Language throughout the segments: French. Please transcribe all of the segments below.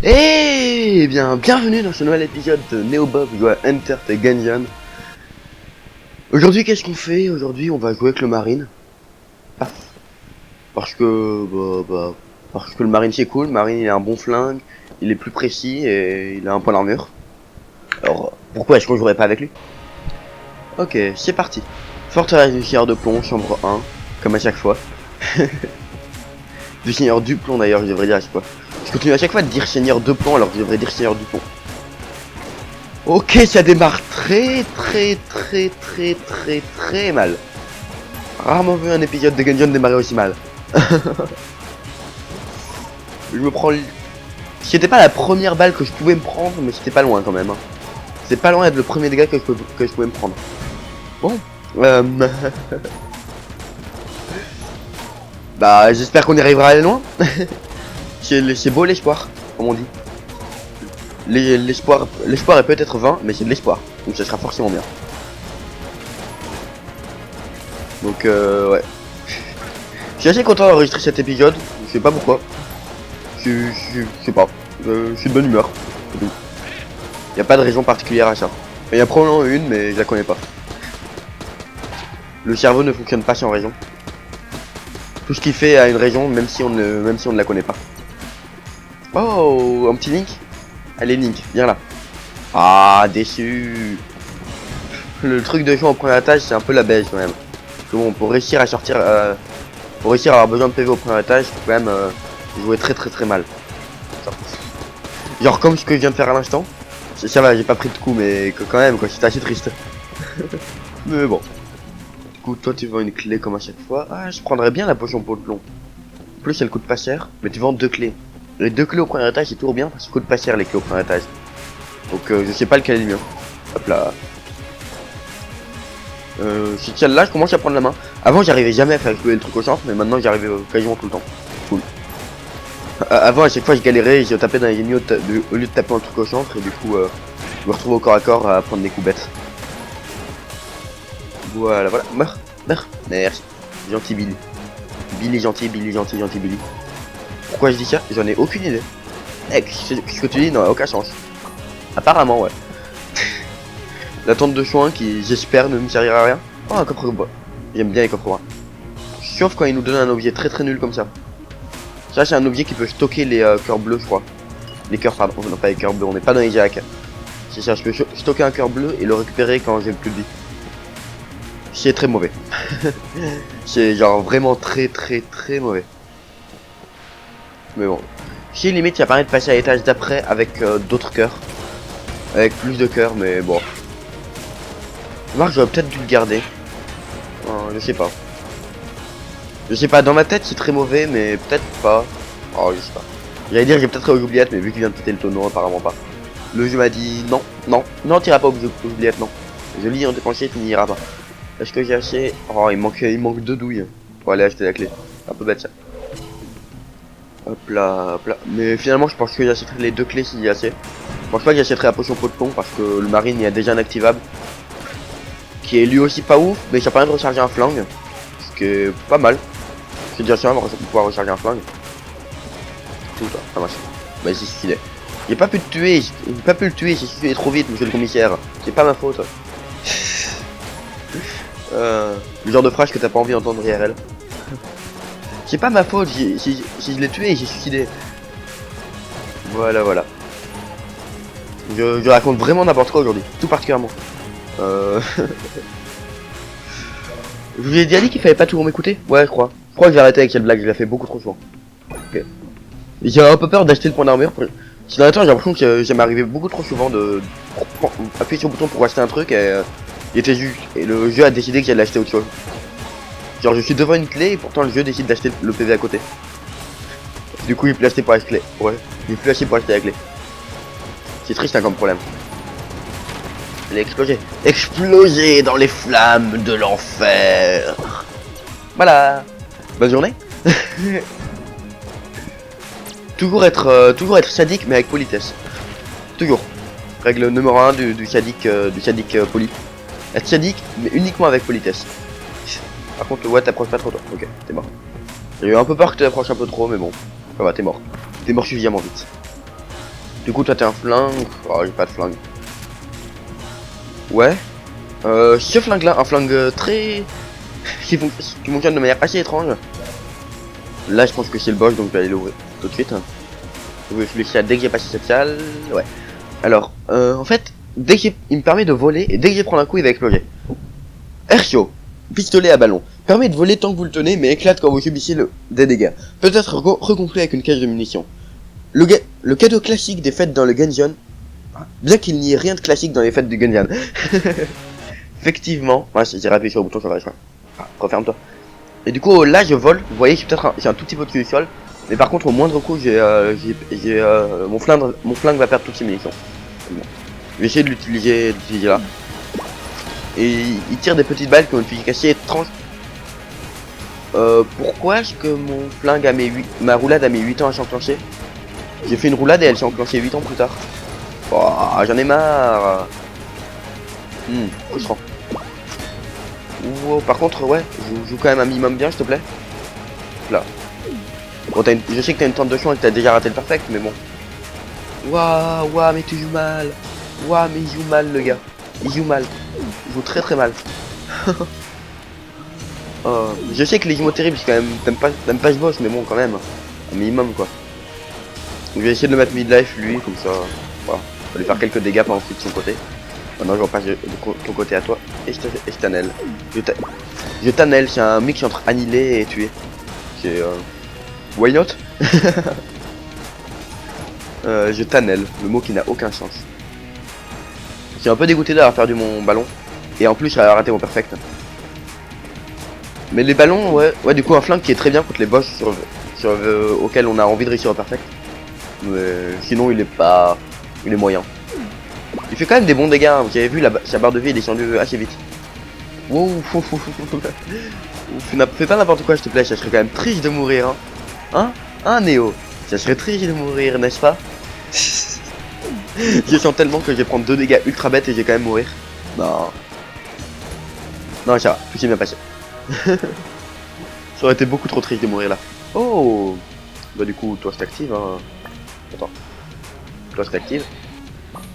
Eh bien, bienvenue dans ce nouvel épisode de Neobob joue à Enter the Gungeon. Aujourd'hui, qu'est-ce qu'on fait? Aujourd'hui, on va jouer avec le Marine. Paf. Parce que, parce que le Marine c'est cool. Le Marine il a un bon flingue, il est plus précis et il a un point d'armure. Alors, pourquoi est-ce qu'on jouerait pas avec lui? Ok, c'est parti. Forteresse du Seigneur de Plomb, chambre 1, comme à chaque fois. Du Seigneur du Plomb d'ailleurs, je devrais dire à chaque fois. Je continue à chaque fois de dire Seigneur de Plomb alors que je devrais dire Seigneur du Plomb. Ok, ça démarre très mal. Rarement vu un épisode de Gungeon démarrer aussi mal. Je me prends... C'était pas la première balle que je pouvais me prendre, mais c'était pas loin quand même. Hein. C'est pas loin d'être le premier dégât que je pouvais me prendre. Bon. Bah, j'espère qu'on y arrivera à aller loin. C'est beau l'espoir, comme on dit. L'espoir est peut-être vain, mais c'est de l'espoir. Donc ça sera forcément bien. Donc ouais. Je suis assez content d'enregistrer cet épisode. Je sais pas pourquoi. Je sais pas. Je suis de bonne humeur. Y a pas de raison particulière à ça. Il y a probablement une, mais je la connais pas. Le cerveau ne fonctionne pas sans raison. Tout ce qu'il fait a une raison, même si on ne la connaît pas. Oh, un petit Link. Allez Link, viens là. Ah, déçu. Le truc de jouer en première étage, c'est un peu la baisse quand même. Parce que bon, pour réussir à sortir, pour réussir à avoir besoin de PV au premier étage, faut quand même jouer très mal. Genre comme ce que je viens de faire à l'instant. Ça va, j'ai pas pris de coup, mais quand même, quoi, c'était assez triste. Mais bon. Du coup, toi, tu vends une clé comme à chaque fois. Ah, je prendrais bien la potion peau de plomb. En plus, elle coûte pas cher, mais tu vends 2 clés. Les 2 clés au premier étage, c'est toujours bien parce que ça coûte pas cher les clés au premier étage. Donc, je sais pas lequel est le mieux. Hop là. Si celle-là, je commence à prendre la main. Avant, j'arrivais jamais à faire jouer le truc au centre, mais maintenant, j'y arrive quasiment tout le temps. Cool. Avant, à chaque fois, je galérais et je tapais dans les ennemis au lieu de taper un truc au centre, et du coup, je me retrouve au corps à corps à prendre des coups bêtes. Voilà. Meurs. Merci. Gentil Billy. Billy gentil, Billy. Pourquoi je dis ça? J'en ai aucune idée. Ce que tu dis n'a aucun sens. Apparemment, ouais. La tente de soins qui, j'espère, ne me servira à rien. Oh, un coffre bois. J'aime bien les coffres bois. Sauf quand il nous donne un objet très nul comme ça. Ça, c'est un objet qui peut stocker les cœurs bleus, je crois. Les cœurs, pardon. Non, pas les cœurs bleus, on n'est pas dans les jacks. C'est ça, je peux stocker un cœur bleu et le récupérer quand j'ai plus de vie. C'est très mauvais. C'est genre vraiment très mauvais. Mais bon. Si limite, ça permet de passer à l'étage d'après avec d'autres cœurs. Avec plus de cœurs, mais bon. Moi, j'aurais peut-être dû le garder. Je sais pas. Je sais pas, dans ma tête, c'est très mauvais, mais peut-être pas. Oh, je sais pas. J'allais dire, j'ai peut-être oubliette, mais vu qu'il vient de péter le tonneau, apparemment pas. Le jeu m'a dit non, t'iras pas oubliette, non. Je lis en dépensier, tu n'iras pas. Est-ce que j'ai assez? Oh, il manque 2 douilles pour aller acheter la clé. Un peu bête ça. Hop là. Mais finalement, je pense que j'achèterai les 2 clés s'il y a assez. Je pense pas que j'achèterai la potion peau de plomb parce que le marine il y a déjà un activable qui est lui aussi pas ouf, mais ça permet de recharger un flingue, ce qui est pas mal. C'est déjà ça, de pouvoir recharger un flingue. Tout ça, ça marche. Bah, c'est suffisait. J'ai pas pu le tuer, j'ai suicidé trop vite, monsieur le commissaire. C'est pas ma faute. Le genre de phrase que t'as pas envie d'entendre IRL. C'est pas ma faute, si je l'ai tué, j'ai suicidé. Voilà. Je raconte vraiment n'importe quoi aujourd'hui, tout particulièrement. Je vous ai déjà dit qu'il fallait pas toujours m'écouter. Ouais, je crois que j'ai arrêté avec cette blague, je l'ai fait beaucoup trop souvent. Ok. J'ai un peu peur d'acheter le point d'armure. Ces derniers temps, j'ai l'impression que ça m'arrivait beaucoup trop souvent de appuyer sur le bouton pour acheter un truc et il était juste. Et le jeu a décidé que j'allais acheter autre chose. Genre, je suis devant une clé et pourtant le jeu décide d'acheter le PV à côté. Du coup, il peut acheter pour la clé. Ouais, il peut acheter pour acheter la clé. C'est triste hein, comme problème. Elle est explosé dans les flammes de l'enfer. Voilà. Bonne journée. toujours être sadique mais avec politesse. Toujours. Règle numéro 1 du sadique poli. Être sadique mais uniquement avec politesse. Par contre ouais, t'approches pas trop tôt. Ok, t'es mort. J'ai eu un peu peur que tu approches un peu trop, mais bon. Ça va, t'es mort. T'es mort suffisamment vite. Du coup, toi, t'es un flingue. Oh, j'ai pas de flingue. Ouais. Ce flingue-là, un flingue très... qui fonctionne de manière assez étrange. Là, je pense que c'est le boss, donc je vais aller l'ouvrir tout de suite. Je vais réfléchir dès que j'ai passé cette salle. Ouais. Alors, en fait, il me permet de voler, et dès que je vais prendre un coup, il va exploser. Airshot, pistolet à ballon, permet de voler tant que vous le tenez, mais éclate quand vous subissez des dégâts. Peut être recomplet avec une cache de munitions. Le cadeau classique des fêtes dans le Gungeon, bien qu'il n'y ait rien de classique dans les fêtes du Gungeon. Effectivement, ouais, j'ai rappuyé sur le bouton, ça va, referme-toi. Et du coup, là, je vole, vous voyez, j'ai un tout petit peu dessus du sol. Mais par contre, au moindre coup, mon flingue va perdre toutes ses munitions. Bon. Je vais essayer de l'utiliser là. Et il tire des petites balles qui ont une physique assez étrange. Pourquoi est-ce que mon flingue ma roulade a mis 8 ans à s'enclencher? J'ai fait une roulade et elle s'est enclenchée 8 ans plus tard. Oh, j'en ai marre. Frustrant. Wow, par contre, ouais, je joue quand même un minimum bien, s'il te plaît. Là. Bon, je sais que t'as une tente de chant et que t'as déjà raté le perfect, mais bon. Waouh, mais tu joues mal. Waouh, mais il joue mal, le gars. Il joue mal. Il joue très très mal. Je sais que les jumeaux terribles, c'est quand même. T'aimes pas ce boss, mais bon, quand même. Un minimum, quoi. Donc, je vais essayer de le mettre midlife, lui, comme ça. Voilà. On va lui faire quelques dégâts pendant ensuite de son côté. Maintenant, je repasse de ton côté à toi. Et je t'annelle. Je t'annelle, c'est un mix entre annihiler et tuer. C'est. Why not? Je t'annelle, le mot qui n'a aucun sens. Je suis un peu dégoûté d'avoir perdu mon ballon. Et en plus, j'ai raté mon perfect. Mais les ballons, ouais, du coup, un flingue qui est très bien contre les boss auxquels on a envie de réussir au perfect. Mais sinon, il est moyen. Il fait quand même des bons dégâts, hein. Vous avez vu, sa barre de vie est descendue assez vite. Wow, fais pas n'importe quoi, s'il te plaît, ça serait quand même triste de mourir, hein. Hein, Néo? Ça serait triste de mourir, n'est-ce pas? Je sens tellement que je vais prendre 2 dégâts ultra bêtes et je vais quand même mourir. Non. Non, ça va, tout s'est bien passé. Ça aurait été beaucoup trop triste de mourir là. Oh. Bah du coup, toi c'est active, hein. Attends. Toi c'est active.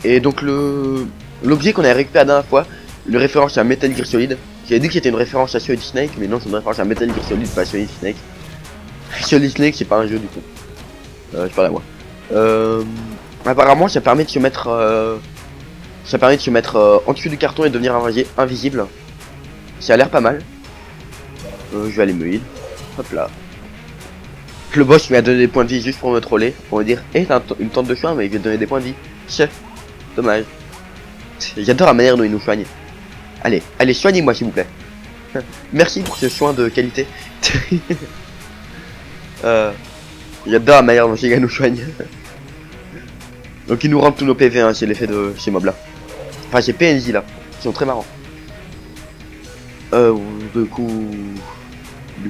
Et donc l'objet qu'on a récupéré la dernière fois, une référence à Metal Gear Solid. J'avais dit que c'était une référence à Solid Snake, mais non, c'est une référence à Metal Gear Solid, pas à Solid Snake. Solid Snake, c'est pas un jeu du coup. Je parle à moi. Apparemment, ça permet de se mettre, en dessous du carton et de devenir invisible. Ça a l'air pas mal. Je vais aller me heal. Hop là. Le boss lui a donné des points de vie juste pour me troller, pour me dire, t'as une tente de soin, mais il vient de donner des points de vie. Chef. Dommage. J'adore la manière dont il nous soigne. Allez, soignez-moi s'il vous plaît. Merci pour ce soin de qualité. J'adore la manière dont ces gars nous soignent. Donc ils nous rendent tous nos PV, hein, c'est l'effet de ces mobs là. Enfin ces PNJ là, ils sont très marrants. Du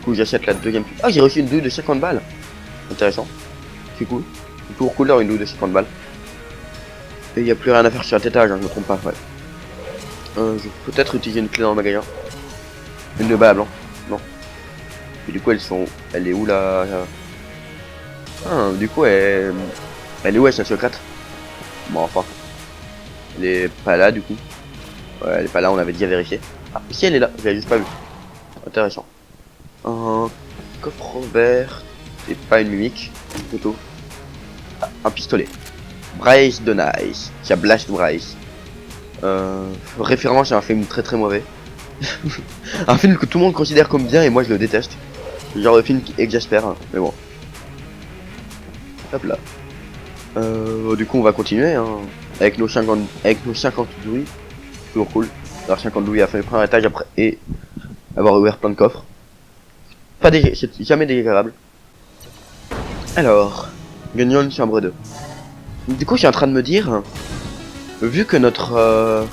coup j'achète la deuxième. Ah, j'ai reçu une douille de 50 balles. Intéressant. C'est cool. C'est toujours cool d'avoir une douille de 50 balles. Et il n'y a plus rien à faire sur cet étage, hein, je me trompe pas, ouais. Je vais peut-être utiliser une clé dans le magasin. Une de balle blanc. Non. Et du coup elle est où là? Ah, du coup elle est où, sa secrète? Bon, enfin. Elle est pas là du coup. Ouais, elle est pas là, on avait déjà vérifié. Ah, si elle est là, j'avais juste pas vu. Intéressant. Un coffre vert. C'est pas une mimique, une photo. Ah, un pistolet. Bryce de Nice. Qui a Blast Bryce. Référence à un film très très mauvais. Un film que tout le monde considère comme bien et moi je le déteste. C'est le genre de film qui exaspère, hein, mais bon. Hop là. Du coup on va continuer hein, avec nos 50 louis. Toujours cool d'avoir 50 louis à faire le premier étage après et avoir ouvert plein de coffres. C'est jamais désagréable. Alors, Gungeon chambre 2. Du coup je suis en train de me dire, vu que notre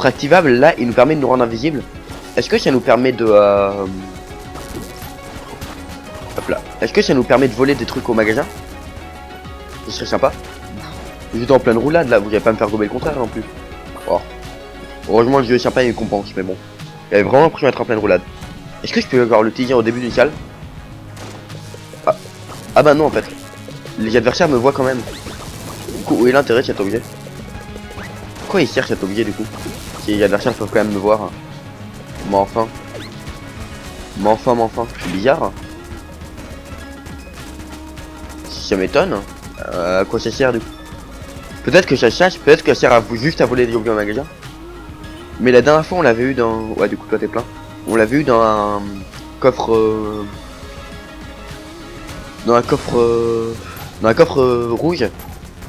activable là il nous permet de nous rendre invisibles, est-ce que ça nous permet de hop là. Est-ce que ça nous permet de voler des trucs au magasin? Ce serait sympa. J'étais en pleine roulade là, vous n'allez pas me faire gober le contraire non plus. Oh. Heureusement le jeu est sympa et il compense, mais bon. J'avais vraiment l'impression d'être en pleine roulade. Est-ce que je peux encore l'utiliser au début d'une salle? Ah bah non en fait. Les adversaires me voient quand même. coup, où est l'intérêt de cet objet? Pourquoi il sert cet objet du coup? Si les adversaires peuvent quand même me voir. Mais enfin. C'est bizarre. Ça m'étonne. À quoi ça sert du coup? Peut-être que ça chasse, peut-être que ça sert à vous juste à voler des objets en magasin. Mais la dernière fois on l'avait eu dans... Ouais du coup toi t'es plein. On l'avait eu dans un coffre... Dans un coffre... Dans un coffre rouge.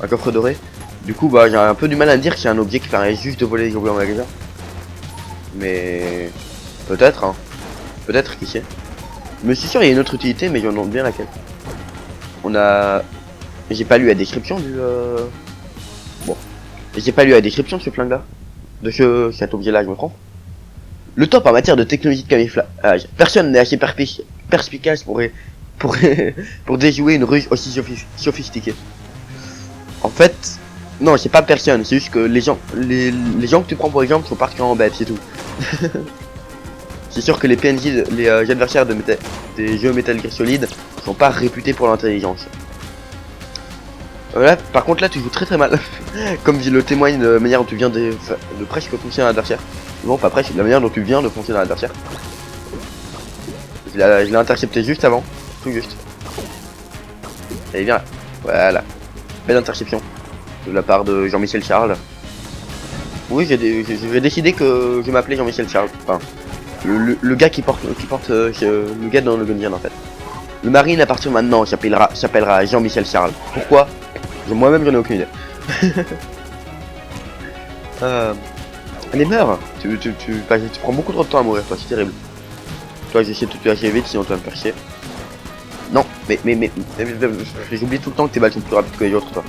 Un coffre doré. Du coup bah j'ai un peu du mal à me dire que c'est un objet qui permet juste de voler des objets en magasin. Mais... Peut-être hein. Peut-être qui sait. Mais c'est sûr il y a une autre utilité mais je me demande bien laquelle. On a... J'ai pas lu la description du... Bon. J'ai pas lu la description de ce flingue là. De cet objet là, je me trompe. Le top en matière de technologie de camouflage. Personne n'est assez perspicace pour déjouer une ruse aussi sophistiquée. En fait, non, c'est pas personne, c'est juste que les gens que tu prends pour exemple sont partis en bête, c'est tout. C'est sûr que les PNJ, les adversaires des jeux Metal Gear Solid sont pas réputés pour l'intelligence. Voilà, par contre là tu joues très très mal. Comme je le témoigne de la manière dont tu viens de presque foncer un adversaire. Non pas presque, de la manière dont tu viens de foncer dans l'adversaire. Je l'ai intercepté juste avant, tout juste. Allez viens là, voilà. Belle interception de la part de Jean-Michel Charles. Oui j'ai décidé que je m'appelais Jean-Michel Charles. Enfin, le gars qui porte le gars dans le Gungeon en fait. Le marine à partir de maintenant s'appellera Jean-Michel Charles. Pourquoi? Moi-même j'en ai aucune idée. Les meurs. Tu prends beaucoup trop de temps à mourir toi, c'est terrible. Toi j'essaie de te tuer assez vite sinon tu vas me faire chier. Non, mais j'oublie tout le temps que tes balles sont plus rapides que les autres toi.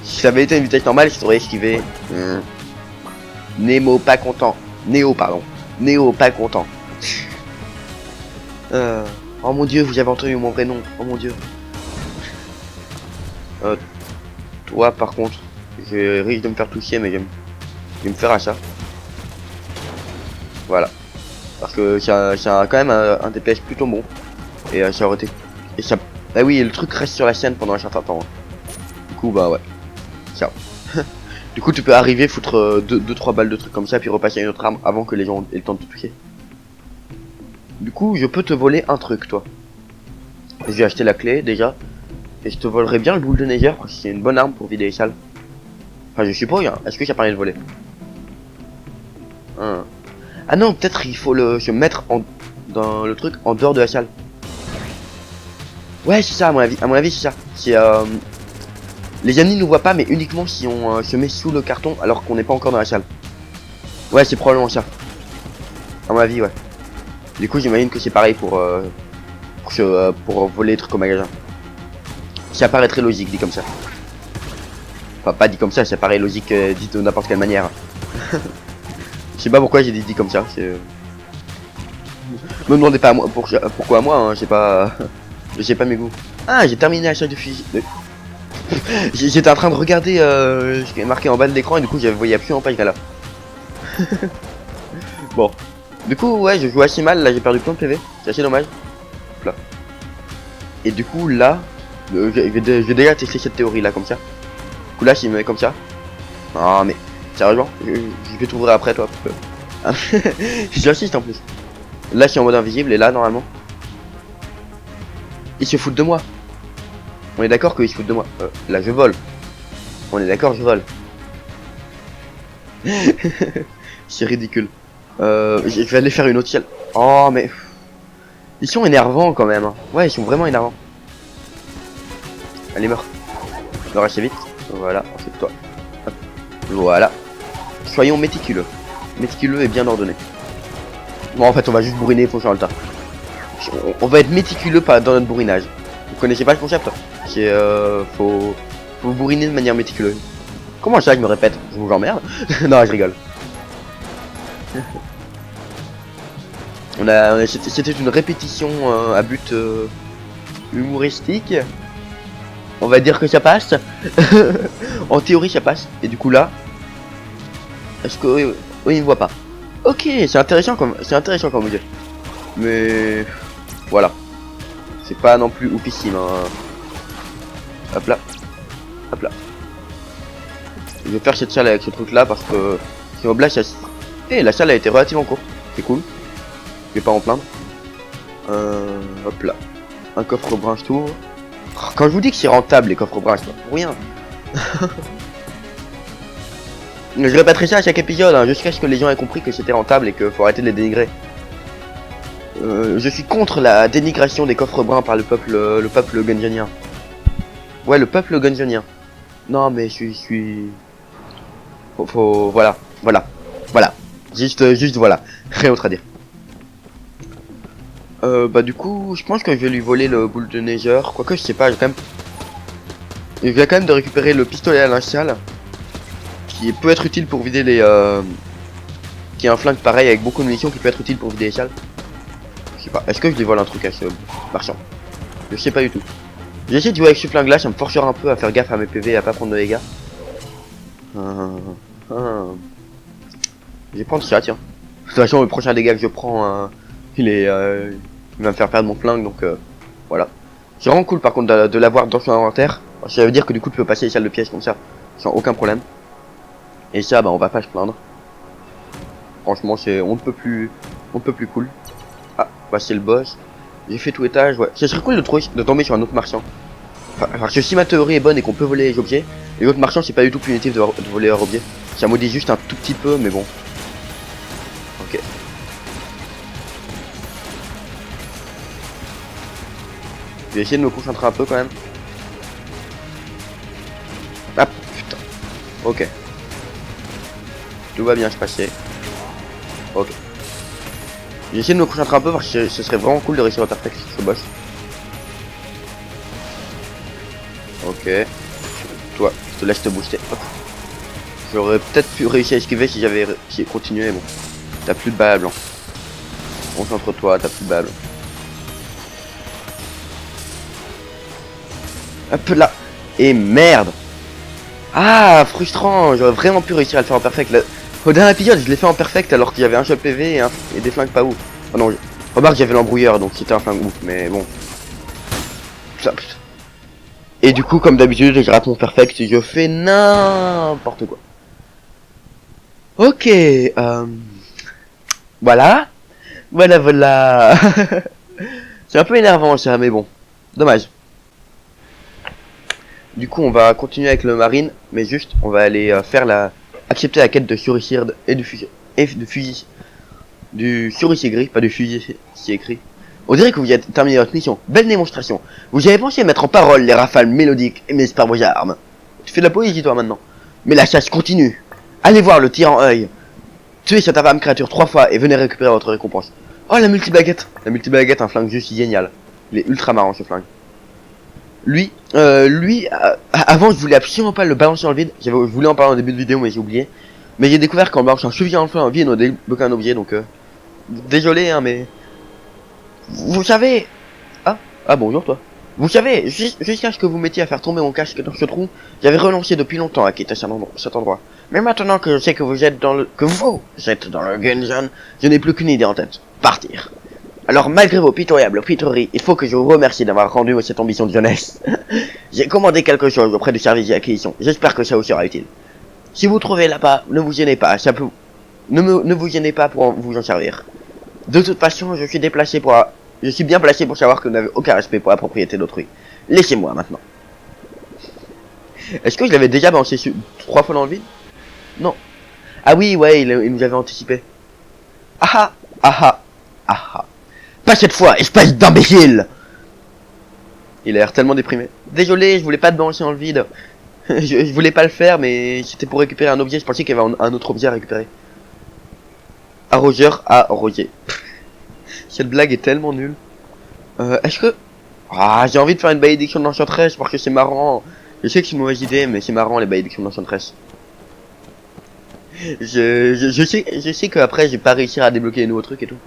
Si ça avait été une vitesse normale, je t'aurais esquivé. Nemo pas content. Néo pardon. Néo pas content. Oh mon dieu, vous avez entendu mon vrai nom. Oh mon dieu. Toi par contre, je risque de me faire toucher mais je vais me faire à ça. Voilà. Parce que c'est quand même un DPS plutôt bon. Et ça aurait été... Et ça... Bah oui, le truc reste sur la scène pendant un certain temps. Du coup bah ouais. Ciao. Du coup tu peux arriver, foutre 2-3 balles de trucs comme ça, puis repasser à une autre arme avant que les gens aient le temps de te toucher. Du coup je peux te voler un truc toi. J'ai acheté la clé déjà. Et je te volerai bien le boule de Nether parce que c'est une bonne arme pour vider les salles. Enfin je suppose, hein. Est-ce que ça permet de voler? Ah non, peut-être il faut se mettre dans le truc en dehors de la salle. Ouais c'est ça à mon avis c'est ça. C'est les ennemis nous voient pas mais uniquement si on se met sous le carton alors qu'on n'est pas encore dans la salle. Ouais c'est probablement ça. À mon avis ouais. Du coup j'imagine que c'est pareil pour voler les trucs au magasin. Ça paraît très logique dit comme ça. Enfin pas dit comme ça paraît logique dit de n'importe quelle manière. Je sais pas pourquoi j'ai dit comme ça. Me demandez pas à moi pourquoi moi, hein, j'ai pas mes goûts. Ah j'ai terminé la charge de fusil. J'étais en train de regarder ce qui est marqué en bas de l'écran et du coup je voyais plus en page là. Bon. Du coup ouais je joue assez mal, là j'ai perdu plein de PV, c'est assez dommage. Hop là. Et du coup là, je vais déjà tester cette théorie là comme ça. Du coup là s'il me met comme ça. Non mais sérieusement, je vais t'ouvrir après toi. J'insiste en plus. Là je suis en mode invisible et là normalement. Ils se foutent de moi. On est d'accord qu'ils se foutent de moi. Là je vole. On est d'accord je vole. C'est ridicule. Je vais aller faire une autre ciel. Oh mais... Ils sont énervants quand même. Hein. Ouais ils sont vraiment énervants. Allez meurs. Meurs assez vite. Voilà, ensuite toi. Hop. Voilà. Soyons méticuleux. Méticuleux et bien ordonné. Bon en fait on va juste bourriner, faut faire le tas. On va être méticuleux dans notre bourrinage. Vous connaissez pas le concept? C'est faut bourriner de manière méticuleuse. Comment ça je me répète? Je vous emmerde. Non je rigole. C'était une répétition à but humoristique. On va dire que ça passe. En théorie ça passe. Et du coup là, est-ce que oui il ne voit pas? Ok, c'est intéressant comme jeu. Mais voilà, c'est pas non plus oufissime. Hein. Hop là, Hop là. Je vais faire cette salle avec ce truc là parce que si on blâche, la salle a été relativement courte. C'est cool. Je vais pas en plaindre. Hop là. Un coffre brun je trouve. Quand je vous dis que c'est rentable les coffres bruns, c'est pas pour rien. Je répéterai ça à chaque épisode, hein, jusqu'à ce que les gens aient compris que c'était rentable et qu'il faut arrêter de les dénigrer. Je suis contre la dénigration des coffres bruns par le peuple gungeonien. Ouais, le peuple gungeonien. Non mais je suis... Voilà. Juste voilà. Rien autre à dire. Bah du coup, je pense que je vais lui voler le boule de Nether. Quoique, je sais pas, il vient quand même de récupérer le pistolet à linge sale. Qui peut être utile pour vider les... Qui est un flingue pareil avec beaucoup de munitions qui peut être utile pour vider les salles. Je sais pas, est-ce que je lui vole un truc à ce marchand? Je sais pas du tout. J'ai essayé de jouer avec ce flingue là, ça me forcera un peu à faire gaffe à mes PV et à pas prendre de dégâts. Je vais prendre ça, tiens. De toute façon, le prochain dégât que je prends, il va me faire perdre mon flingue, donc voilà. C'est vraiment cool par contre de l'avoir dans son inventaire. Ça veut dire que du coup tu peux passer les salles de pièges comme ça, sans aucun problème. Et ça, bah on va pas se plaindre. Franchement, c'est on ne peut plus cool. Ah, bah c'est le boss. J'ai fait tout étage, ouais. Ce serait cool de tomber sur un autre marchand. Enfin, parce que si ma théorie est bonne et qu'on peut voler les objets, les autres marchands c'est pas du tout punitif de voler leurs objets. Ça modifie juste un tout petit peu, mais bon. Ok. Je vais essayer de me concentrer un peu quand même. Ah putain. Ok. Tout va bien se passer. Ok. J'ai essayé de me concentrer un peu parce que ce serait vraiment cool de réussir à perfect sur ce boss. Ok. Toi, je te laisse te booster. J'aurais peut-être pu réussir à esquiver si j'avais continué, bon. T'as plus de balles blanc. Concentre-toi, t'as plus de balles. Hop là. Et merde. Ah, frustrant. J'aurais vraiment pu réussir à le faire en perfect. Au dernier épisode, je l'ai fait en perfect alors qu'il y avait un seul PV et des flingues pas ouf. Oh non, remarque, j'avais l'embrouilleur donc c'était un flingue ouf, mais bon. Ça, putain. Et du coup, comme d'habitude, je rate mon perfect et je fais n'importe quoi. Ok, voilà. Voilà. C'est un peu énervant ça, mais bon. Dommage. Du coup, on va continuer avec le marine, mais juste, on va aller accepter la quête de Suricide et du Suricide gris, pas du fusil si écrit. On dirait que vous avez terminé votre mission. Belle démonstration. Vous avez pensé à mettre en parole les rafales mélodiques émises par vos armes. Tu fais de la poésie toi maintenant. Mais la chasse continue. Allez voir le tyran œil. Tuez cette infâme créature 3 fois et venez récupérer votre récompense. Oh la multibaguette. La multibaguette, un flingue juste génial. Il est ultra marrant ce flingue. Lui, avant je voulais absolument pas le balancer dans le vide. Je voulais en parler en début de vidéo mais j'ai oublié. Mais j'ai découvert qu'en balançant un chevalier dans le vide on débloque un objet donc désolé hein mais... Vous savez... Ah bonjour toi. Vous savez, jusqu'à ce que vous mettiez à faire tomber mon casque dans ce trou, j'avais renoncé depuis longtemps à quitter cet endroit. Mais maintenant que je sais que vous êtes dans le gungeon, je n'ai plus qu'une idée en tête. Partir. Alors malgré vos pitoyables pitoreries, il faut que je vous remercie d'avoir rendu cette ambition de jeunesse. J'ai commandé quelque chose auprès du service d'acquisition. J'espère que ça vous sera utile. Si vous trouvez là-bas, ne vous gênez pas, ne vous gênez pas pour vous en servir. De toute façon, je suis bien placé pour savoir que vous n'avez aucun respect pour la propriété d'autrui. Laissez-moi maintenant. Est-ce que je l'avais déjà balancé 3 fois dans le vide? Non. Ah oui, ouais, il nous avait anticipé. Ah ah, ah ah. Pas cette fois, espèce d'imbécile! Il a l'air tellement déprimé. Désolé, je voulais pas te balancer dans le vide. je voulais pas le faire, mais c'était pour récupérer un objet. Je pensais qu'il y avait un autre objet à récupérer. Arroseur à Roger. Cette blague est tellement nulle. Est-ce que... Ah, j'ai envie de faire une malédiction de l'enchantress parce que c'est marrant. Je sais que c'est une mauvaise idée, mais c'est marrant les malédictions de l'enchantress. Je sais qu'après j'ai pas réussi à débloquer les nouveaux trucs et tout.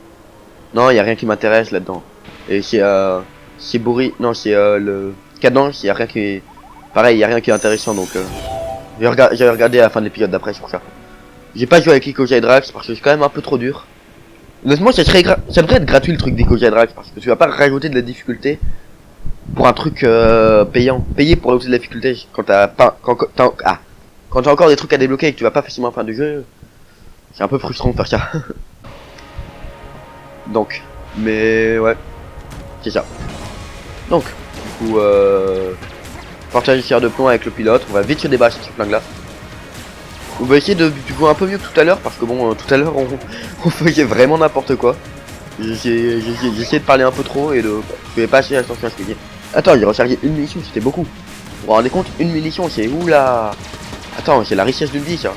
Non, y a rien qui m'intéresse là-dedans. Et c'est bourri. Non, c'est le cadence. Y a rien qui... Pareil, y a rien qui est intéressant donc. J'avais regardé à la fin de l'épisode d'après, c'est pour ça. J'ai pas joué avec Ico Drax parce que c'est quand même un peu trop dur. Honnêtement, ça devrait être gratuit le truc d'Ico Drax parce que tu vas pas rajouter de la difficulté pour un truc payant. Payer pour la hausse de la difficulté quand t'as pas... Quand t'as encore des trucs à débloquer et que tu vas pas facilement en fin de jeu, c'est un peu frustrant de faire ça. Donc, mais ouais, c'est ça. Donc, du coup, partage tir de plomb avec le pilote, on va vite se débarrasser de ce flingue là. On va essayer de jouer un peu mieux que tout à l'heure, parce que bon, tout à l'heure on faisait vraiment n'importe quoi. J'ai essayé de parler un peu trop et je faisais pas assez attention à ce que je disais. Attends, j'ai rechargé une munition, c'était beaucoup. Vous vous rendez compte, une munition, c'est oula. Attends, c'est la richesse d'une vie ça.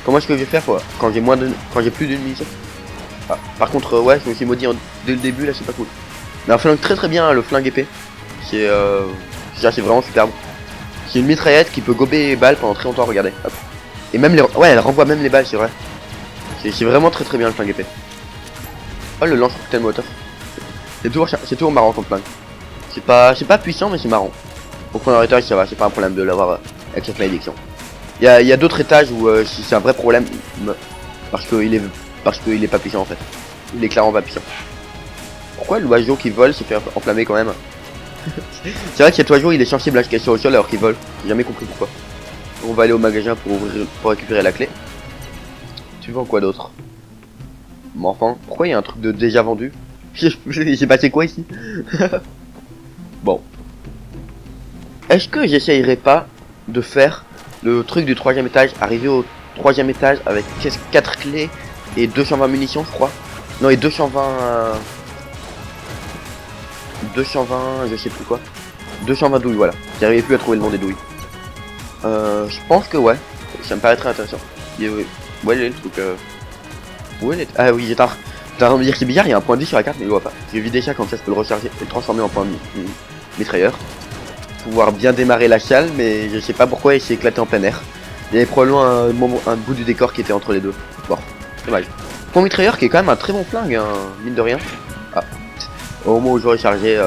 Comment est-ce que je vais faire quoi quand j'ai plus d'une munition? Ah, par contre, ouais, je me suis maudit dès le début là, c'est pas cool. Mais un flingue très bien, hein, le flingue épée. C'est c'est vraiment superbe. C'est une mitraillette qui peut gober les balles pendant très longtemps, regardez. Hop. Et même les... Ouais, elle renvoie même les balles, c'est vrai. C'est vraiment très bien le flingue épée. Oh, le lance-roquettes Molotov. C'est toujours marrant comme flingue. C'est pas puissant, mais c'est marrant. Au premier étage, ça va, c'est pas un problème de l'avoir avec cette malédiction. Il y a d'autres étages où c'est un vrai problème. Parce qu'il est pas puissant en fait. Il est clairement pas puissant. Pourquoi l'oiseau qui vole s'est fait enflammer quand même? C'est vrai que cet oiseau il est sensible à ce qu'il est sur le sol alors qu'il vole. J'ai jamais compris pourquoi. On va aller au magasin pour récupérer la clé. Tu vends quoi d'autre? Bon, enfin, pourquoi il y a un truc de déjà vendu? J'ai passé quoi ici? Bon. Est-ce que j'essayerai pas de faire le truc du 3ème étage, arriver au 3ème étage avec 4 clés et 220 munitions je crois? Non, et 220 je sais plus quoi. 220 douilles, voilà. J'arrivais plus à trouver le nom des douilles. Je pense que ouais. Ça me paraît très intéressant. Ouais, il est le truc. Où est Ah oui, j'étais en train de me dire que c'est bizarre, il y a un point de vie sur la carte, mais je le vois pas. Je vais vider ça comme ça, je peux le recharger et le transformer en point mitrailleur. Pouvoir bien démarrer la salle, mais je sais pas pourquoi il s'est éclaté en plein air. Il y avait probablement un bout du décor qui était entre les deux. Bon, dommage. Point mitrailleur qui est quand même un très bon flingue, hein, mine de rien. Ah, au moment où je rechargeais,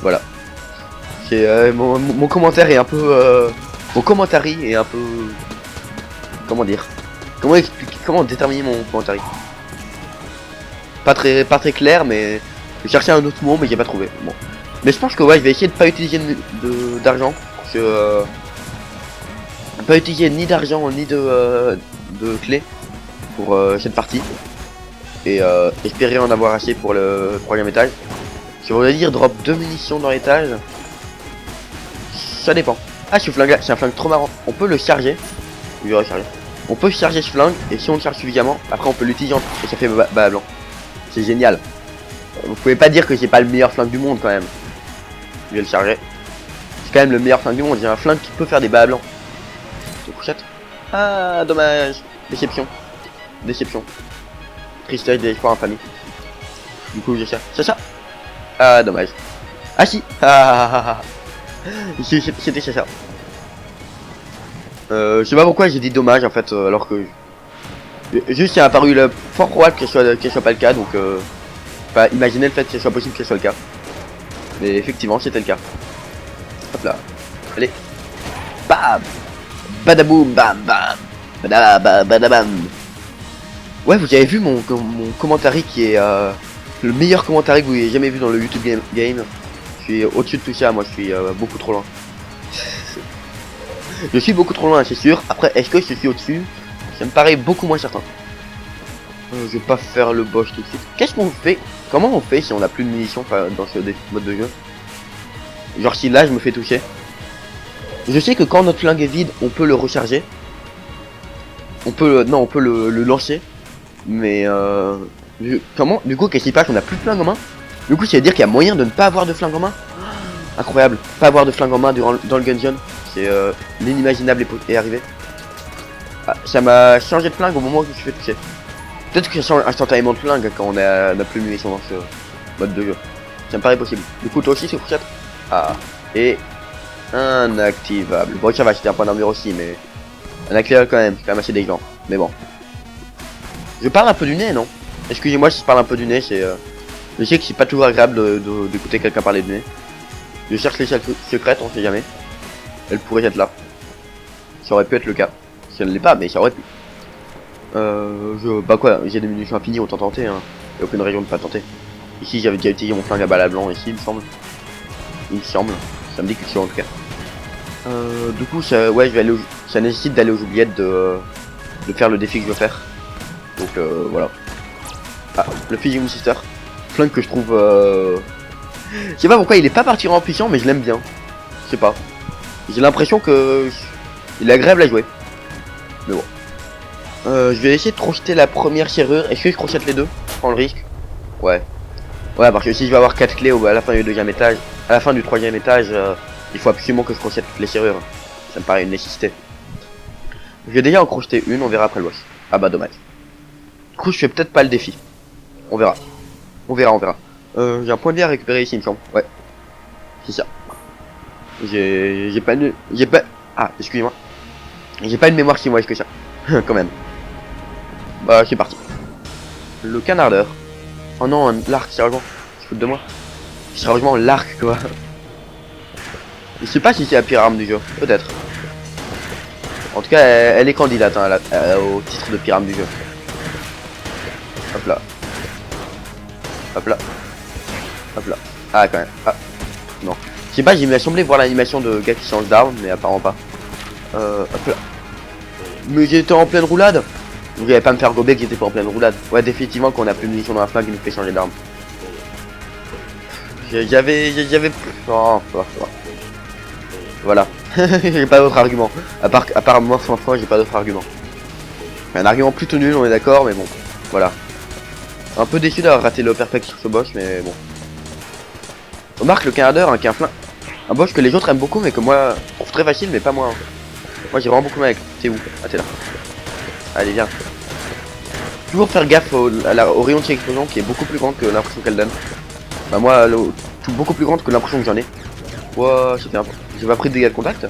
voilà. C'est mon commentaire est un peu, mon commentary est un peu, comment dire, comment déterminer mon commentary. Pas très clair, mais je cherchais un autre mot, mais j'ai pas trouvé. Bon. Mais je pense que ouais, je vais essayer de pas utiliser d'argent. Pas utiliser ni d'argent ni de clés pour cette partie. Et espérer en avoir assez pour le 3ème étage. Si on veut dire drop 2 munitions dans l'étage, ça dépend. Ah, ce flingue là, c'est un flingue trop marrant. On peut le charger. Je vais recharger. On peut charger ce flingue et si on le charge suffisamment, après on peut l'utiliser et ça fait bas blanc. C'est génial. Vous pouvez pas dire que c'est pas le meilleur flingue du monde quand même. Je vais le charger. C'est quand même le meilleur flingue du monde. J'ai un flingue qui peut faire des bas blancs. C'est couchette. Ah, dommage. Déception. Déception. Tristesse, désespoir, infamie. Du coup, j'ai ça. C'est ça. Ah, dommage. Ah si. C'était ça. Je sais pas pourquoi j'ai dit dommage en fait, alors que juste il a apparu le fort probable que ce soit pas le cas, donc pas imaginer le fait que ce soit possible que ce soit le cas. Mais effectivement c'était le cas. Hop là. Allez. Bam. Badaboum bam bam. Badabam. Ouais, vous avez vu mon commentaire qui est le meilleur commentaire que vous ayez jamais vu dans le YouTube game. Je suis au-dessus de tout ça, moi je suis beaucoup trop loin. Je suis beaucoup trop loin, c'est sûr. Après, est-ce que je suis au-dessus? Ça me paraît beaucoup moins certain. Je vais pas faire le boss tout de suite. Qu'est-ce qu'on fait? Comment on fait si on a plus de munitions dans ce mode de jeu? Genre si là je me fais toucher. Je sais que quand notre flingue est vide, on peut le recharger. On peut le lancer. Mais comment? Du coup, qu'est-ce qui se passe? On a plus de flingue en main? Du coup, ça veut dire qu'il y a moyen de ne pas avoir de flingue en main? Incroyable. Pas avoir de flingue en main dans le gun zone. C'est l'inimaginable est arrivé. Ah, ça m'a changé de flingue au moment où je me suis fait toucher. Peut-être que ça change instantanément de flingue quand on a plus de munitions dans ce mode de jeu. Ça me paraît possible. Du coup, toi aussi, c'est fourchette. Ah, et inactivable. Bon, ça va, c'était un point d'armure aussi, mais inactivable quand même. C'est quand même assez dégueulasse. Mais bon. Je parle un peu du nez, non? Excusez-moi si je parle un peu du nez, c'est... Je sais que c'est pas toujours agréable d'écouter quelqu'un parler du nez. Je cherche les salles secrètes, on sait jamais. Elle pourrait être là. Ça aurait pu être le cas. Si elle ne l'est pas, mais ça aurait pu. Bah quoi, j'ai des munitions infinies, autant tenter, hein. Y'a aucune raison de pas tenter. Ici j'avais déjà utilisé mon flingue à balles blanc ici il me semble. Il me semble. Ça me dit quelque chose en tout cas. Du coup ouais je vais aller ça nécessite d'aller aux oubliettes de faire le défi que je veux faire. Donc voilà. Ah, le fusil Winchester. Flingue que je trouve je sais pas pourquoi il est pas particulièrement puissant mais je l'aime bien. Je sais pas. J'ai l'impression que il est agréable à jouer. Mais bon. Je vais essayer de crocheter la première serrure. Est-ce que je crochette les deux? Je prends le risque. Ouais. Ouais, parce que si je vais avoir 4 clés à la fin du deuxième étage, à la fin du troisième étage, il faut absolument que je crochette toutes les serrures. Ça me paraît une nécessité. Je vais déjà en crocheter une, on verra après le boss. Ah bah dommage. Du coup, je fais peut-être pas le défi. On verra. On verra, on verra. J'ai un point de vie à récupérer ici, il me semble. Ouais. C'est ça. J'ai pas une... J'ai pas... Ah, excusez-moi. J'ai pas une mémoire si mauvaise que ça. Quand même. Bah, c'est parti. Le canardeur. Oh non, l'arc, sérieusement. Tu te fous de moi. Sérieusement, l'arc, quoi. Je sais pas si c'est la pire arme du jeu. Peut-être. En tout cas, elle est candidate hein, au titre de pire arme du jeu. Hop là. Hop là. Hop là. Ah, quand même. Ah. Non. Je sais pas, j'ai semblé voir l'animation de gars qui change d'arme, mais apparemment pas. Hop là. Mais j'étais en pleine roulade. Vous n'allez pas me faire gober que j'étais pas en pleine roulade. Ouais, définitivement, quand on a plus de munitions dans la flingue, il nous fait changer d'arme. J'avais... Oh, voilà. J'ai pas d'autre argument. À part moi, franchement, j'ai pas d'autre argument. Un argument plutôt nul, on est d'accord, mais bon. Voilà. Un peu déçu d'avoir raté le perfect sur ce boss, mais bon. Remarque le canardeur, hein, qui est un flingue. Un boss que les autres aiment beaucoup, mais que moi, je trouve très facile, mais pas moi. Hein. Moi, j'ai vraiment beaucoup mal avec. T'es où? Ah, t'es là. Allez, viens. Toujours faire gaffe au rayon de explosion qui est beaucoup plus grande que l'impression qu'elle donne. Bah, moi, beaucoup plus grande que l'impression que j'en ai. Ouah, c'était un peu. J'ai pas pris de dégâts de contact.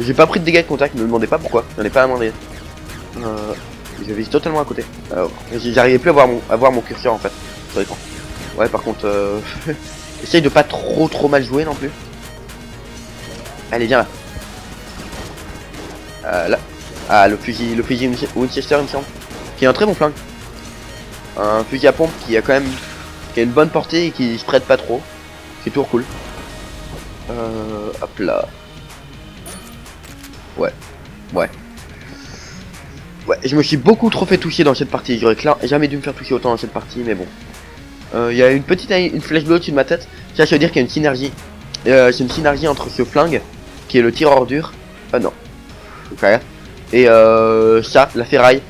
J'ai pas pris de dégâts de contact, ne me demandez pas pourquoi. J'en ai pas à demander. Je vise totalement à côté. J'arrivais plus à voir mon curseur en fait. Sur l'écran. Ouais, par contre, essaye de pas trop mal jouer non plus. Allez, viens là. Là. Ah, le fusil Winchester, il me semble. Qui est un très bon flingue. Un fusil à pompe qui a quand même qui a une bonne portée et qui se prête pas trop. C'est toujours cool. Hop là. Ouais. Ouais. Ouais, je me suis beaucoup trop fait toucher dans cette partie. J'aurais jamais dû me faire toucher autant dans cette partie, mais bon. Il y a une flèche bleue au-dessus de ma tête. Ça veut dire qu'il y a une synergie. C'est une synergie entre ce flingue, qui est le tir ordure. Ah non. Okay. Et ça, la ferraille.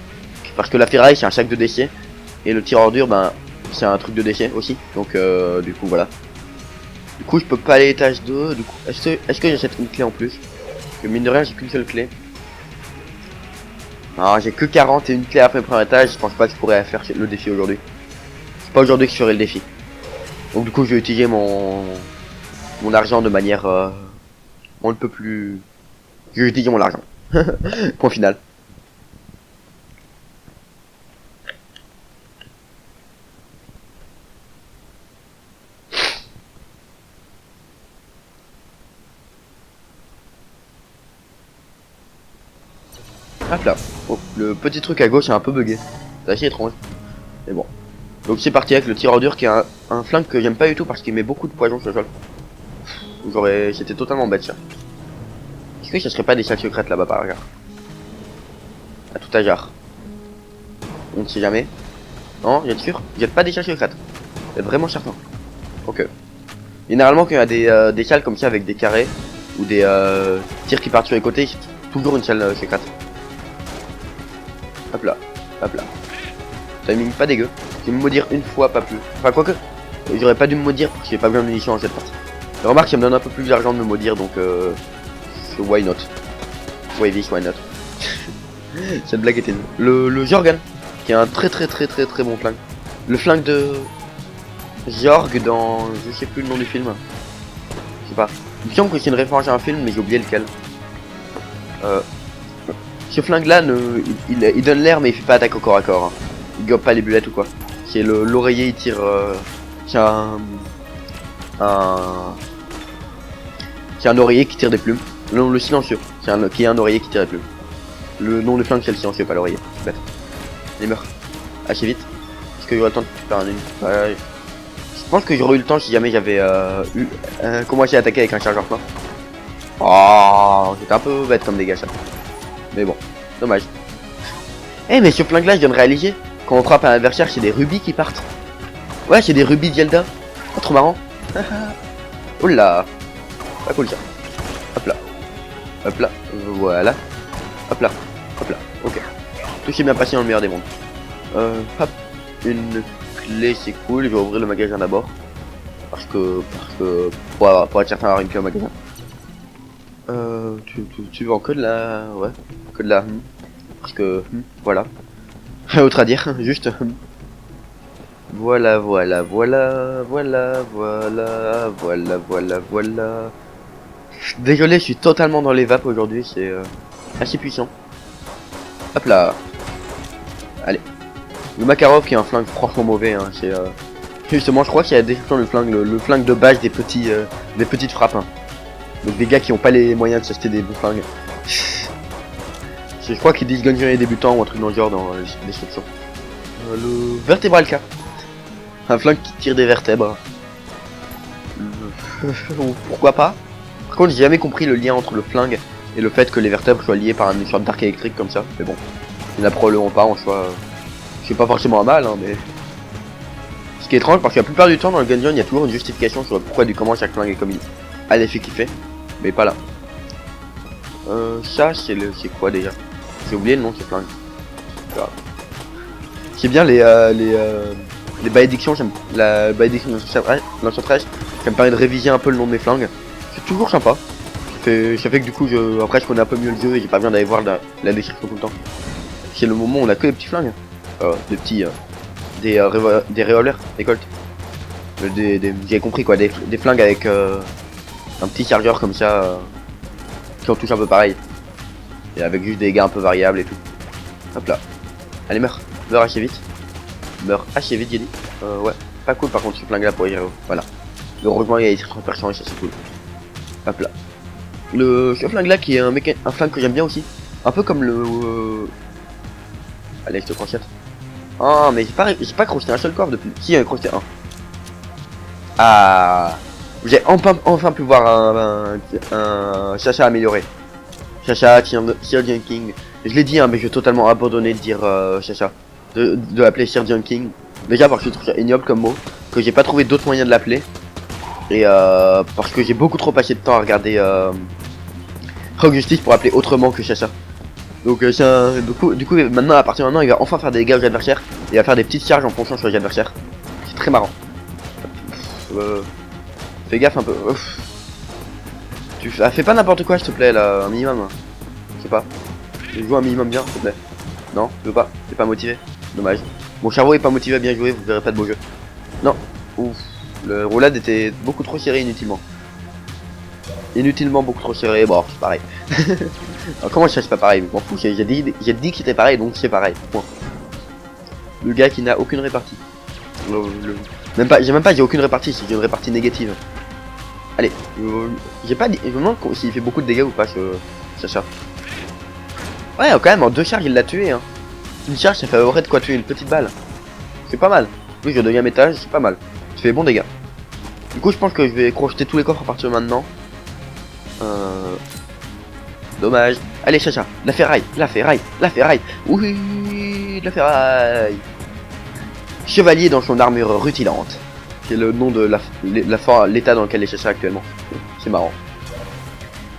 Parce que la ferraille, c'est un sac de déchets. Et le tir ordure, ben, c'est un truc de déchets aussi. Donc, du coup, voilà. Du coup, je peux pas aller à l'étage 2. Du coup, est-ce que j'achète une clé en plus? Parce que mine de rien, j'ai qu'une seule clé. Alors, j'ai que 40 et une clé après le premier étage. Je pense pas que je pourrais faire le défi aujourd'hui. C'est pas aujourd'hui que je ferai le défi. Donc, du coup, je vais utiliser mon argent de manière. On ne peut plus. Je vais utiliser mon argent. Point final. Hop là. Oh, le petit truc à gauche est un peu bugué. C'est assez étrange. Mais bon. Donc c'est parti avec le tir ordure qui est un flingue que j'aime pas du tout parce qu'il met beaucoup de poison sur le sol. C'était totalement bête ça. Est-ce que ça serait pas des salles secrètes là-bas par hasard? À tout hasard. On ne sait jamais. Non, vous êtes sûr? Vous êtes pas des salles secrètes? Vous êtes vraiment certain? Ok. Généralement quand il y a des salles comme ça avec des carrés ou des tirs qui partent sur les côtés, c'est toujours une salle secrète. Hop là, hop là. Timing pas dégueu. Je vais me maudire une fois, pas plus. Enfin, quoique, j'aurais pas dû me maudire parce que j'ai pas besoin de munitions dans cette partie. Mais remarque, ça me donne un peu plus d'argent de me maudire donc why not? Why this, why not? Cette blague était nulle. Le Jorgan, qui est un très bon flingue. Le flingue de Jorg dans. Je sais plus le nom du film. Je sais pas. Il me semble que c'est une référence à un film, mais j'ai oublié lequel. Ce flingue là, il donne l'air mais il fait pas attaque au corps à corps. Hein. Il gobe pas les bullets ou quoi. C'est l'oreiller, il tire. C'est un oreiller qui tire des plumes. Non, le silencieux. Qui est un oreiller qui tire des plumes. Le nom de flingue c'est le silencieux, pas l'oreiller. Bête. Il meurt. Assez vite. Est-ce que j'aurai le temps de faire un Je pense que j'aurais eu le temps si jamais j'avais commencé à attaquer avec un chargeur plein. Oh, c'était un peu bête comme dégâts ça. Mais bon, dommage. Eh mais ce flingue là je viens de réaliser, quand on frappe un adversaire c'est des rubis qui partent. Ouais c'est des rubis Zelda. Oh, trop marrant. Oula. Pas cool ça. Hop là. Hop là. Voilà. Hop là. Hop là. Ok. Tout s'est bien passé dans le meilleur des mondes. Hop. Une clé c'est cool. Je vais ouvrir le magasin d'abord. Parce que pour être certain d'avoir une clé au magasin. Tu vends que de la... Ouais. Que de la... Parce que... Voilà. Autre à dire. Juste... Voilà, voilà, voilà, voilà, voilà, voilà, voilà, voilà. Désolé, je suis totalement dans les vapes aujourd'hui, c'est assez puissant. Hop là. Allez. Le Makarov qui est un flingue franchement mauvais, hein, c'est justement, je crois qu'il y a des le flingue de base des petits, des petites frappes. Hein. Donc des gars qui ont pas les moyens de s'acheter des bons flingues. Je crois qu'ils disent gungeon débutant ou un truc dans le genre dans la description. Le vertébral K. Un flingue qui tire des vertèbres. Pourquoi pas. Par contre, j'ai jamais compris le lien entre le flingue et le fait que les vertèbres soient liées par une sorte d'arc électrique comme ça. Mais bon, il n'y en a probablement pas en soi. C'est pas forcément un mal, hein, mais... Ce qui est étrange, parce que la plupart du temps dans le gungeon, il y a toujours une justification sur le pourquoi du comment chaque flingue est comme il a l'effet qu'il fait. Mais pas là. Ça, c'est quoi déjà? J'ai oublié le nom de ce flingue. C'est bien les malédictions, la malédiction l'enchantress, ça me permet de réviser un peu le nom de mes flingues. C'est toujours sympa. Ça fait que du coup, après je connais un peu mieux le jeu et j'ai pas besoin d'aller voir la description tout le temps. C'est le moment où on a que les petits flingues. Des petits... des revolvers, des colts. J'ai compris quoi, des flingues avec un petit chargeur comme ça, qui en touche un peu pareil. Et avec juste des dégâts un peu variables et tout. Hop là. Allez, meurs. Meurs assez vite. Meurs assez vite, j'ai dit. Ouais. Pas cool par contre ce flingue là pour Hero. Voilà. Heureusement il y a des 30% et ça c'est cool. Hop là. Ce flingue là qui est un flingue que j'aime bien aussi. Un peu comme le... Allez, je te crochette. Ah, mais j'ai pas crocheté un seul coffre depuis. Si, j'en ai crocheté un. Ah. J'ai enfin pu voir un Chacha amélioré. Chacha, Sir King. Je l'ai dit, hein, mais je vais totalement abandonner de dire Chacha. De l'appeler Sir King. Déjà parce que je trouve ça ignoble comme mot. Que j'ai pas trouvé d'autres moyens de l'appeler. Et parce que j'ai beaucoup trop passé de temps à regarder Rogue Justice pour appeler autrement que Chacha. Donc du coup maintenant, à partir de maintenant, il va enfin faire des dégâts aux adversaires. Et il va faire des petites charges en fonction sur les adversaires. C'est très marrant. Fais gaffe un peu. Fais pas n'importe quoi s'il te plaît là, un minimum. Je sais pas. Joue un minimum bien s'il te plaît. Non, je veux pas. T'es pas motivé. Dommage. Mon cerveau est pas motivé à bien jouer, vous verrez pas de beau jeu. Non. Ouf. Le roulade était beaucoup trop serré inutilement. Inutilement beaucoup trop serré, bon c'est pareil. Alors, comment ça c'est pas pareil? Je m'en fous, j'ai dit que c'était pareil donc c'est pareil. Point. Le gars qui n'a aucune répartie. J'ai même pas dit aucune répartie, c'est une répartie négative. Allez, j'ai pas dit. Je me demande s'il fait beaucoup de dégâts ou pas ce chat. Ouais quand même en 2 charges il l'a tué hein. Une charge ça fait aurait de quoi tuer une petite balle. C'est pas mal. Oui je deviens étage, c'est pas mal. Ça fait bon dégâts. Du coup je pense que je vais crocheter tous les coffres à partir de maintenant. Dommage. Allez Chacha, la ferraille, la ferraille, la ferraille. Oui, de la ferraille. Chevalier dans son armure rutilante. C'est le nom de l'état dans lequel est Chacha actuellement. C'est marrant.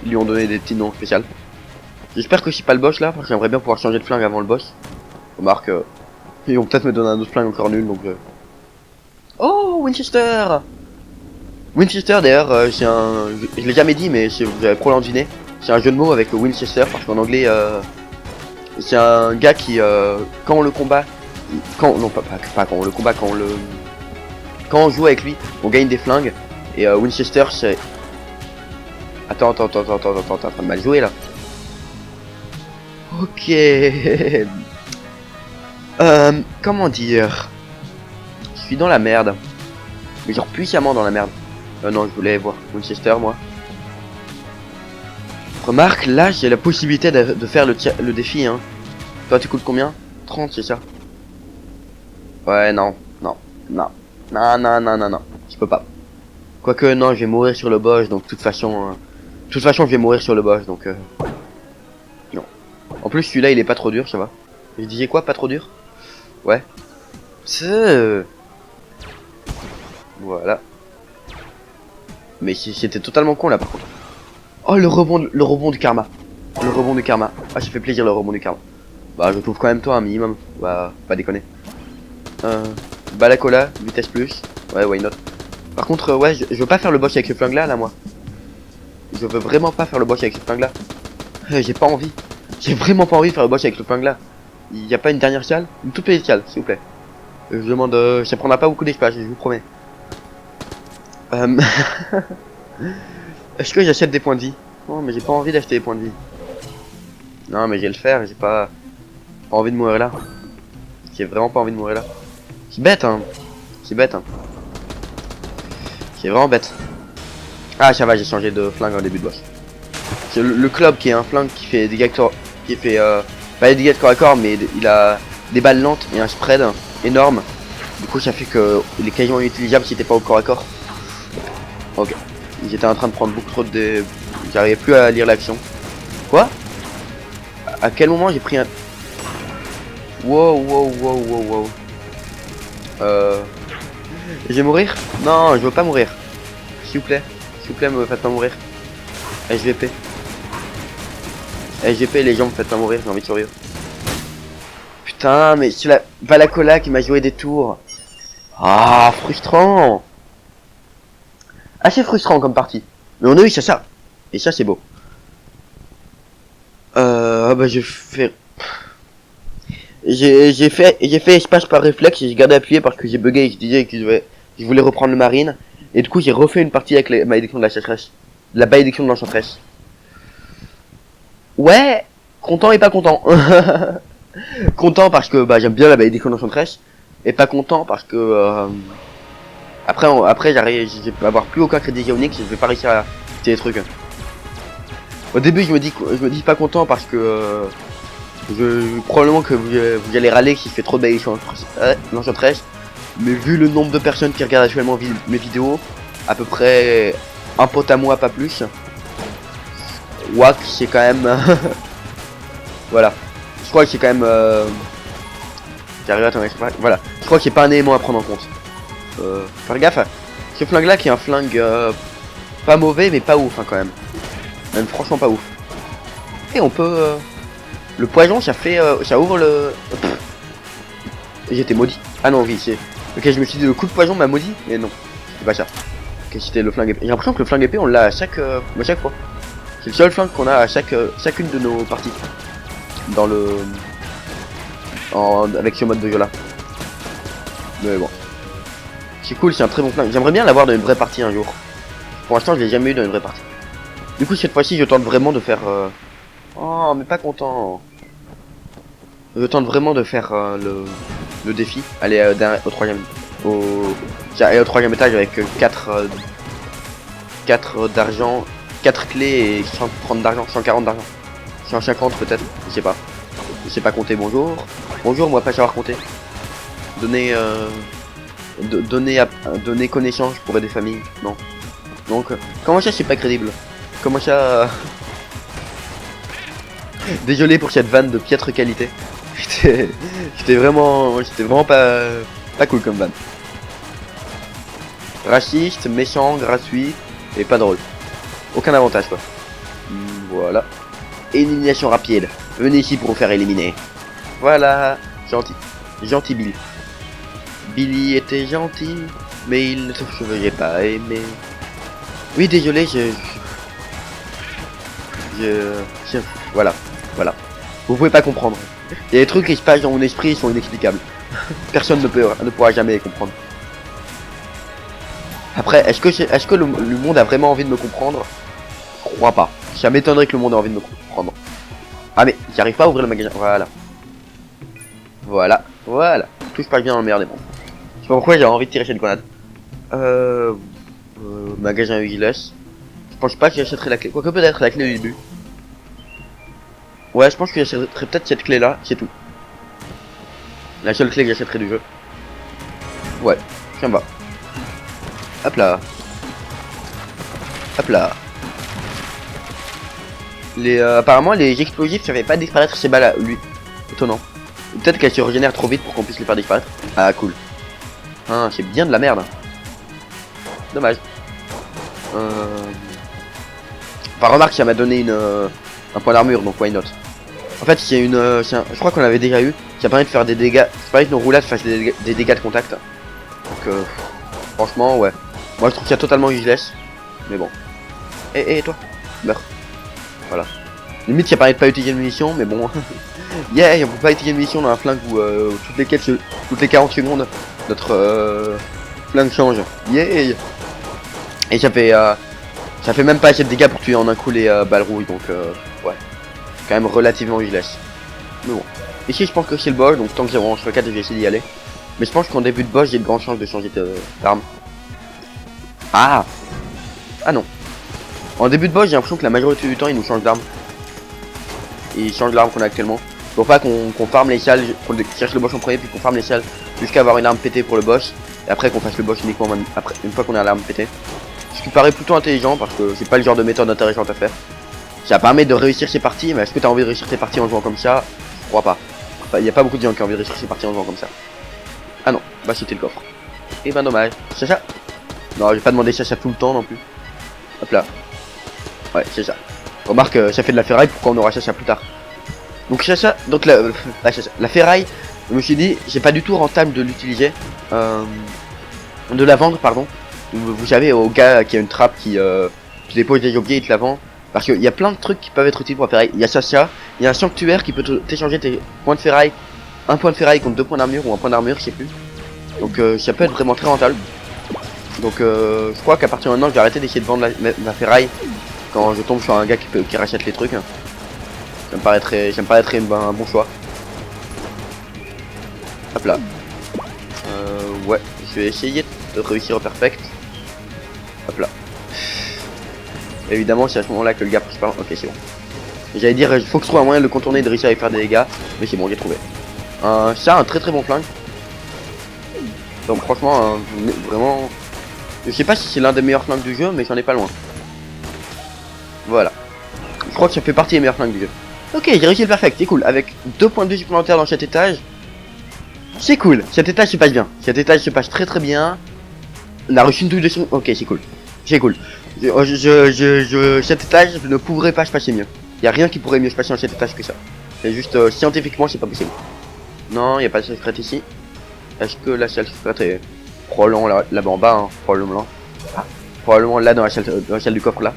Ils lui ont donné des petits noms spéciaux. J'espère que je suis pas le boss là, parce que j'aimerais bien pouvoir changer de flingue avant le boss. Remarque, ils vont peut-être me donner un autre flingue encore nul donc... Oh, Winchester. Winchester d'ailleurs, c'est un... Je l'ai jamais dit mais vous avez probablement deviné. C'est un jeu de mots avec Winchester parce qu'en anglais c'est un gars qui quand on le combat, quand quand on le combat, quand on joue avec lui, on gagne des flingues et Winchester c'est... Attends, t'es en train de mal jouer là. Ok. Comment dire? Je suis dans la merde. Mais genre puissamment dans la merde. Non, je voulais voir Winchester moi. Remarque, là j'ai la possibilité de faire le défi hein. Toi tu coûtes combien? 30 c'est ça? Ouais non. Non, non, non, non, non. Je peux pas. Quoique, non, je vais mourir sur le boss, donc de toute façon... je vais mourir sur le boss, donc... Non. En plus, celui-là, il est pas trop dur, ça va. Je disais quoi, pas trop dur? Ouais. C'est... Voilà. Mais c'était totalement con, là, par contre. Oh, le rebond du karma. Le rebond du karma. Ah, ça fait plaisir, le rebond du karma. Bah, je trouve quand même toi un minimum. Bah, pas déconner. Balacola, vitesse plus. Ouais, why not. Par contre, ouais, je veux pas faire le boss avec ce flingue là, moi. Je veux vraiment pas faire le boss avec ce flingue là. J'ai pas envie. J'ai vraiment pas envie de faire le boss avec ce flingue là. Il y a pas une dernière salle? Une toute petite salle, s'il vous plaît. Je demande, ça prendra pas beaucoup d'espace, je vous promets. Est-ce que j'achète des points de vie? Non, mais j'ai pas envie d'acheter des points de vie. Non, mais je vais le faire, j'ai pas envie de mourir là. J'ai vraiment pas envie de mourir là. C'est bête, hein. C'est bête, hein. C'est vraiment bête. Ah, ça va, j'ai changé de flingue en début de boss. C'est le club qui est un flingue qui fait des dégâts qui fait pas des dégâts de corps à corps, mais il a des balles lentes et un spread énorme. Du coup, ça fait que il est quasiment inutilisable si t'es pas au corps à corps. Ok. J'étais en train de prendre beaucoup trop de... J'arrivais plus à lire l'action. Quoi? À quel moment j'ai pris un... Wow, wow, wow, wow, wow. Je vais mourir? Non, je veux pas mourir. S'il vous plaît, me faites pas mourir. SVP. SVP, les gens, me faites pas mourir, j'ai envie de survivre. Putain, mais c'est la Balacola qui m'a joué des tours. Ah, frustrant. Assez frustrant comme partie. Mais on a eu ça. Et ça, c'est beau. Bah, j'ai fait espace par réflexe et j'ai gardé appuyé parce que j'ai bugué et je disais que je voulais reprendre le marine. Et du coup, j'ai refait une partie avec la malédiction de la sécheresse. La malédiction de l'enchantresse. Ouais, content et pas content. Content parce que bah j'aime bien la malédiction de l'enchantresse. Et pas content parce que après j'arrive, je vais avoir plus aucun crédit géonique, je vais pas réussir à faire des trucs. Au début je me dis pas content parce que probablement que vous allez râler si je fais trop de malédiction de l'enchantresse. Mais vu le nombre de personnes qui regardent actuellement mes vidéos, à peu près un pote à moi, pas plus. Wack, c'est quand même... voilà. Je crois que c'est quand même... J'arrive à tomber. Voilà. Je crois que c'est pas un élément à prendre en compte. Faire gaffe. Ce flingue là qui est un flingue pas mauvais mais pas ouf hein, quand même. Même franchement pas ouf. Et on peut... Le poison ça fait... ça ouvre le... J'étais maudit. Ah non oui c'est... Ok je me suis dit le coup de poison m'a maudit. Mais non. C'est pas ça. Ok c'était le flingue épée. J'ai l'impression que le flingue épée on l'a à chaque fois. C'est le seul flingue qu'on a à chacune de nos parties. Dans le... avec ce mode de jeu là. Mais bon. C'est cool, c'est un très bon flingue. J'aimerais bien l'avoir dans une vraie partie un jour. Pour l'instant je l'ai jamais eu dans une vraie partie. Du coup cette fois-ci je tente vraiment de faire... Oh mais pas content. Je tente vraiment de faire le défi. Aller au troisième... Aller au troisième étage avec 4 d'argent. 4 clés et 130 d'argent, 140 d'argent. 150 peut-être, je sais pas. Je sais pas compter, bonjour. Bonjour, moi pas savoir compter. Donner connaissance pour aider des familles, non. Donc, comment ça c'est pas crédible? Comment ça... Désolé pour cette vanne de piètre qualité. C'était vraiment pas cool comme vanne. Raciste, méchant, gratuit et pas drôle. Aucun avantage quoi. Voilà. Élimination rapide. Venez ici pour vous faire éliminer. Voilà. Gentil. Gentil Billy. Billy était gentil, mais il ne se faisait pas aimer. Oui désolé, voilà. Voilà. Vous pouvez pas comprendre. Il y a des trucs qui se passent dans mon esprit, ils sont inexplicables. Personne ne pourra jamais les comprendre. Après, est-ce que le monde a vraiment envie de me comprendre? Je crois pas. Ça m'étonnerait que le monde ait envie de me comprendre. Ah mais j'arrive pas à ouvrir le magasin. Voilà. Voilà. Tout se passe bien dans le meilleur des mondes. Je sais pas pourquoi j'ai envie de tirer cette grenade. Magasin useless. Je pense pas que j'achèterai la clé. Quoique peut-être la clé du début. Ouais, je pense que j'achèterai peut-être cette clé là, c'est tout. La seule clé que j'achèterai du jeu. Ouais, ça me va. Hop là. Hop là. Apparemment les explosifs ça fait pas disparaître ces balles là, lui. Étonnant. Peut-être qu'elles se régénèrent trop vite pour qu'on puisse les faire disparaître. Ah cool. Ah, c'est bien de la merde. Dommage. Enfin remarque ça m'a donné un point d'armure donc why not. En fait c'est je crois qu'on avait déjà eu. Ça permet de faire des dégâts. Ça permet que nos roulades fassent des dégâts de contact. Donc franchement ouais. Moi je trouve ça totalement useless. Mais bon. Et toi meurs. Voilà. Limite ça permet de pas utiliser de munitions mais bon. Yeah, on peut pas utiliser de munitions dans un flingue où toutes les 40 secondes notre flingue change. Yeah. Et ça fait même pas assez de dégâts pour tuer en un coup les balles rouilles donc ouais. Quand même relativement useless. Mais bon. Ici je pense que c'est le boss donc tant que j'ai range 4 je vais essayer d'y aller. Mais je pense qu'en début de boss j'ai de grandes chances de changer d'arme. Ah non. En début de boss j'ai l'impression que la majorité du temps il nous change d'arme. Il change l'arme qu'on a actuellement. Faut pas qu'on farme les salles, qu'on cherche le boss en premier puis qu'on farme les salles jusqu'à avoir une arme pétée pour le boss. Et après qu'on fasse le boss uniquement après, une fois qu'on a l'arme pétée. Ce qui paraît plutôt intelligent parce que c'est pas le genre de méthode intéressante à faire. Ça permet de réussir ses parties, mais est-ce que t'as envie de réussir tes parties en jouant comme ça? Je crois pas. Enfin, y a pas beaucoup de gens qui ont envie de réussir ses parties en jouant comme ça. Ah non, bah c'était le coffre. Et ben dommage. Chacha. Non, j'ai pas demandé chacha tout le temps non plus. Hop là. Ouais, c'est ça. Remarque, ça fait de la ferraille, pourquoi on aura chacha plus tard? Donc chacha, donc la ferraille, je me suis dit, c'est pas du tout rentable de l'utiliser. De la vendre, pardon. Vous savez, au gars qui a une trappe qui dépose des objets et te la vend. Parce qu'il y a plein de trucs qui peuvent être utiles pour la ferraille. Il y a Chacha, il y a un sanctuaire qui peut t'échanger tes points de ferraille. Un point de ferraille contre 2 points d'armure ou un point d'armure, je sais plus. Donc ça peut être vraiment très rentable. Donc je crois qu'à partir de maintenant, je vais arrêter d'essayer de vendre la ferraille quand je tombe sur un gars qui rachète les trucs. Ça me paraîtrait un bon choix. Hop là. Ouais, je vais essayer de réussir au perfect. Hop là. Évidemment, c'est à ce moment-là que le gars pousse pas. Ok, c'est bon. J'allais dire, il faut que je trouve un moyen de le contourner et de réussir à y faire des dégâts. Mais c'est bon, j'ai trouvé. Ça, un très très bon flingue. Donc franchement, vraiment... Je sais pas si c'est l'un des meilleurs flingues du jeu, mais j'en ai pas loin. Voilà. Je crois que ça fait partie des meilleurs flingues du jeu. Ok, j'ai réussi le perfect, c'est cool. Avec 2 points de vue supplémentaires dans cet étage. C'est cool, cet étage se passe bien. Cet étage se passe très très bien. On a reçu une douille de son... Ok, c'est cool. C'est cool. Cet étage ne pourrait pas se passer mieux. Y a rien qui pourrait mieux se passer dans cet étage que ça. C'est juste scientifiquement c'est pas possible. Non, y a pas de salle secrète ici. Est-ce que la salle secrète est probablement là-bas en bas, hein, probablement. Ah, probablement là dans la salle du coffre là.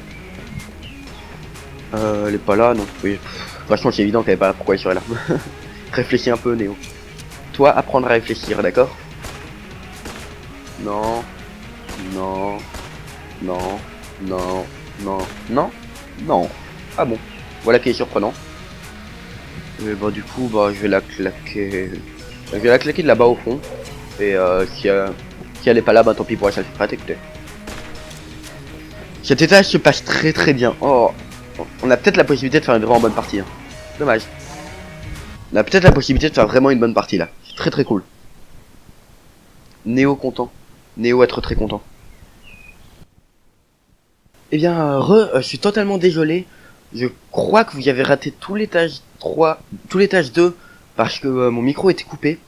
Elle est pas là, donc oui. Franchement c'est évident qu'elle est pas là, pourquoi elle serait là. Réfléchis un peu Néo. Toi apprendre à réfléchir, d'accord? Non. Non. Non. Non. Non. Non. Non. Ah bon. Voilà qui est surprenant. Et bah du coup bah je vais la claquer. Je vais la claquer de là-bas au fond. Et si elle est pas là, bah tant pis pour la salle secrète, écoutez. Cet étage se passe très très bien. Oh, on a peut-être la possibilité de faire une vraiment bonne partie. Hein. Dommage. On a peut-être la possibilité de faire vraiment une bonne partie là. C'est très très cool. Néo content. Néo être très content. Eh bien, je suis totalement désolé. Je crois que vous avez raté tout l'étage 3, tout l'étage 2 parce que mon micro était coupé.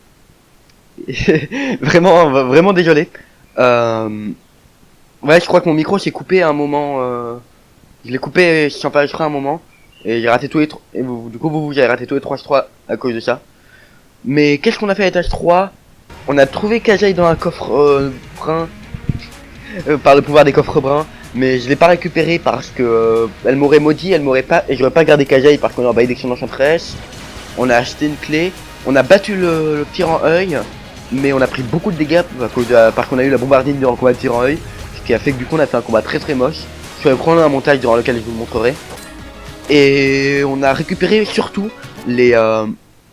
vraiment désolé. Ouais, je crois que mon micro s'est coupé à un moment. Je l'ai coupé sans faire exprès à un moment. Et j'ai raté tous les 3. Et du coup, vous avez raté tous les 3 à cause de ça. Mais qu'est-ce qu'on a fait à l'étage 3? On a trouvé Kajai dans un coffre brun. Par le pouvoir des coffres bruns. Mais je l'ai pas récupéré parce que elle m'aurait maudit, elle m'aurait pas. Et j'aurais pas gardé Kajai parce qu'on aurait baillé d'action d'enchantress. On a acheté une clé. On a battu le tyran œil. Mais on a pris beaucoup de dégâts à cause parce qu'on a eu la bombardine durant le combat de tyran œil. Ce qui a fait que du coup on a fait un combat très très moche. Je vais prendre un montage durant lequel je vous le montrerai. Et on a récupéré surtout les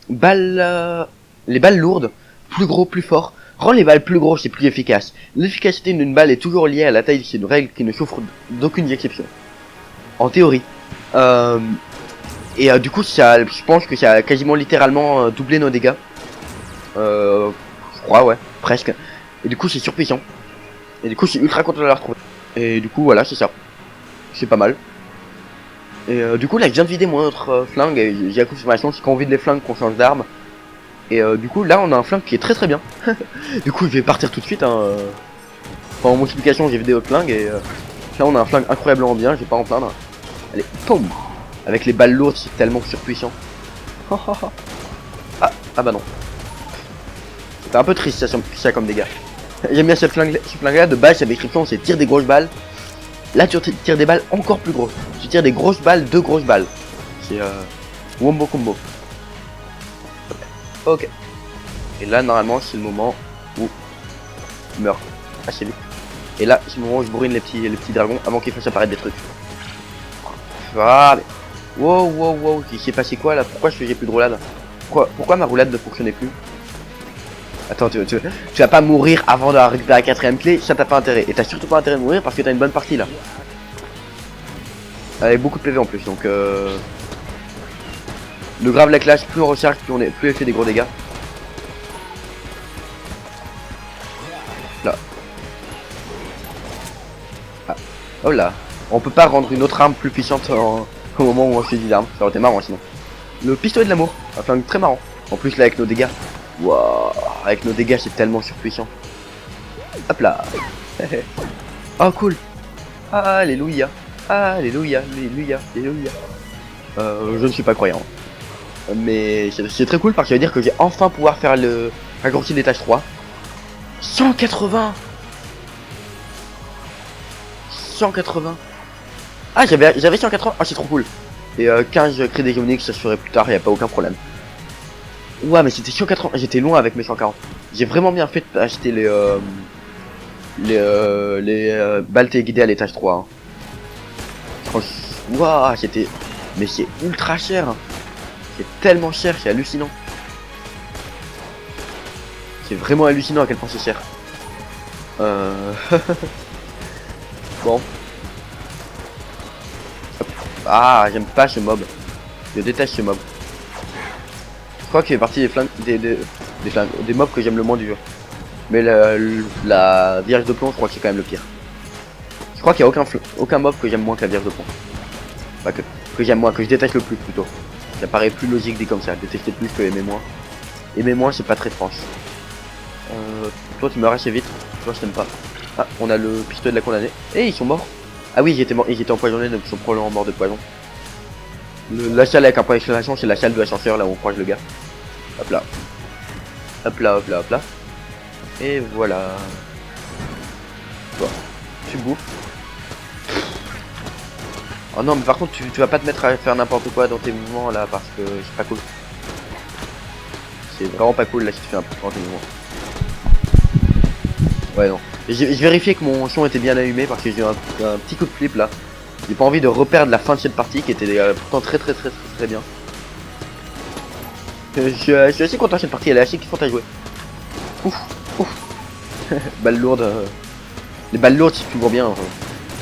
balles lourdes, plus gros, plus fort. Rends les balles plus grosses et plus efficaces. L'efficacité d'une balle est toujours liée à la taille, c'est une règle qui ne souffre d'aucune exception. En théorie. Du coup, ça, je pense que ça a quasiment littéralement doublé nos dégâts. Je crois, ouais, presque. Et du coup, c'est surpuissant. Et du coup, je suis ultra content de la retrouver. Et du coup, voilà, c'est ça. C'est pas mal. Et du coup, là, je viens de vider mon autre flingue. Et j'ai la confirmation, c'est quand on vide les flingues qu'on change d'arme. Et du coup, là, on a un flingue qui est très très bien. Du coup, je vais partir tout de suite. Hein. En multiplication, j'ai vidé autre flingue. Et là, on a un flingue incroyablement bien. Je vais pas en plaindre. Allez, poum. Avec les balles lourdes, c'est tellement surpuissant. Ah bah non. C'était un peu triste ça comme dégâts. J'aime bien ce flingue là. De base, sa description, c'est tire des grosses balles. Là, tu tires des balles encore plus grosses. Tu tires des grosses balles, 2 grosses balles. C'est wombo combo. Ok. Et là, normalement, c'est le moment où je meurs assez vite. Et là, c'est le moment où je bourrine les petits dragons avant qu'ils fassent apparaître des trucs. Voilà. Wow. Il s'est passé quoi là? Pourquoi je faisais plus de roulade? Pourquoi ma roulade ne fonctionnait plus? Attends, tu vas pas mourir avant de récupérer la 4ème clé, ça t'as pas intérêt. Et t'as surtout pas intérêt de mourir parce que t'as une bonne partie là. Avec beaucoup de PV en plus, donc le grave la clash, plus on recharge, plus elle fait des gros dégâts. Là. Ah. Oh là. On peut pas rendre une autre arme plus puissante au moment où on saisit l'arme. Ça aurait été marrant sinon. Le pistolet de l'amour, un flingue très marrant. En plus là avec nos dégâts. Waouh, avec nos dégâts c'est tellement surpuissant. Hop là. Oh cool. Alléluia. Alléluia. Je ne suis pas croyant. Mais c'est très cool parce que ça veut dire que j'ai enfin pouvoir faire le raccourci d'étage 3. 180. Ah j'avais 180. Ah c'est trop cool. Et 15 crédits géoniques ça se ferait plus tard, y a pas aucun problème. Ouais mais c'était 180, j'étais loin avec mes 140. J'ai vraiment bien fait d'acheter les balles téléguidées à l'étage 3. Hein. Waouh, c'était... Mais c'est ultra cher. Hein. C'est tellement cher, c'est hallucinant. C'est vraiment hallucinant à quel point c'est cher. Bon. Ah, j'aime pas ce mob. Je déteste ce mob. Je crois qu'il fait partie des flingues, des mobs que j'aime le moins du jeu. Mais la vierge de plomb, je crois que c'est quand même le pire. Je crois qu'il n'y a aucun mob que j'aime moins que la vierge de plomb. Enfin, que j'aime moins, que je déteste le plus plutôt. Ça paraît plus logique dit comme ça. Détester plus que aimer moins. Aimer moins, c'est pas très franche. Toi, tu meurs assez vite. Toi, je t'aime pas. Ah, on a le pistolet de la condamnée. Et ils sont morts. Ah oui, ils étaient empoisonnés, donc ils sont probablement morts de poison. La salle avec un point d'exclamation, c'est la salle de l'ascenseur, là où on croise le gars. Hop là. Hop là. Et voilà. Bon, tu bouffes. Oh non, mais par contre, tu vas pas te mettre à faire n'importe quoi dans tes mouvements là, parce que c'est pas cool. C'est vraiment pas cool là si tu fais n'importe quoi dans tes mouvements. Ouais, non. J'ai vérifié que mon son était bien allumé parce que j'ai eu un petit coup de flip là. J'ai pas envie de reperdre la fin de cette partie qui était pourtant très bien. Je suis assez content de cette partie, elle est assez kiffante à jouer. Ouf. Balles lourdes. Les balles lourdes, si tu vois bien,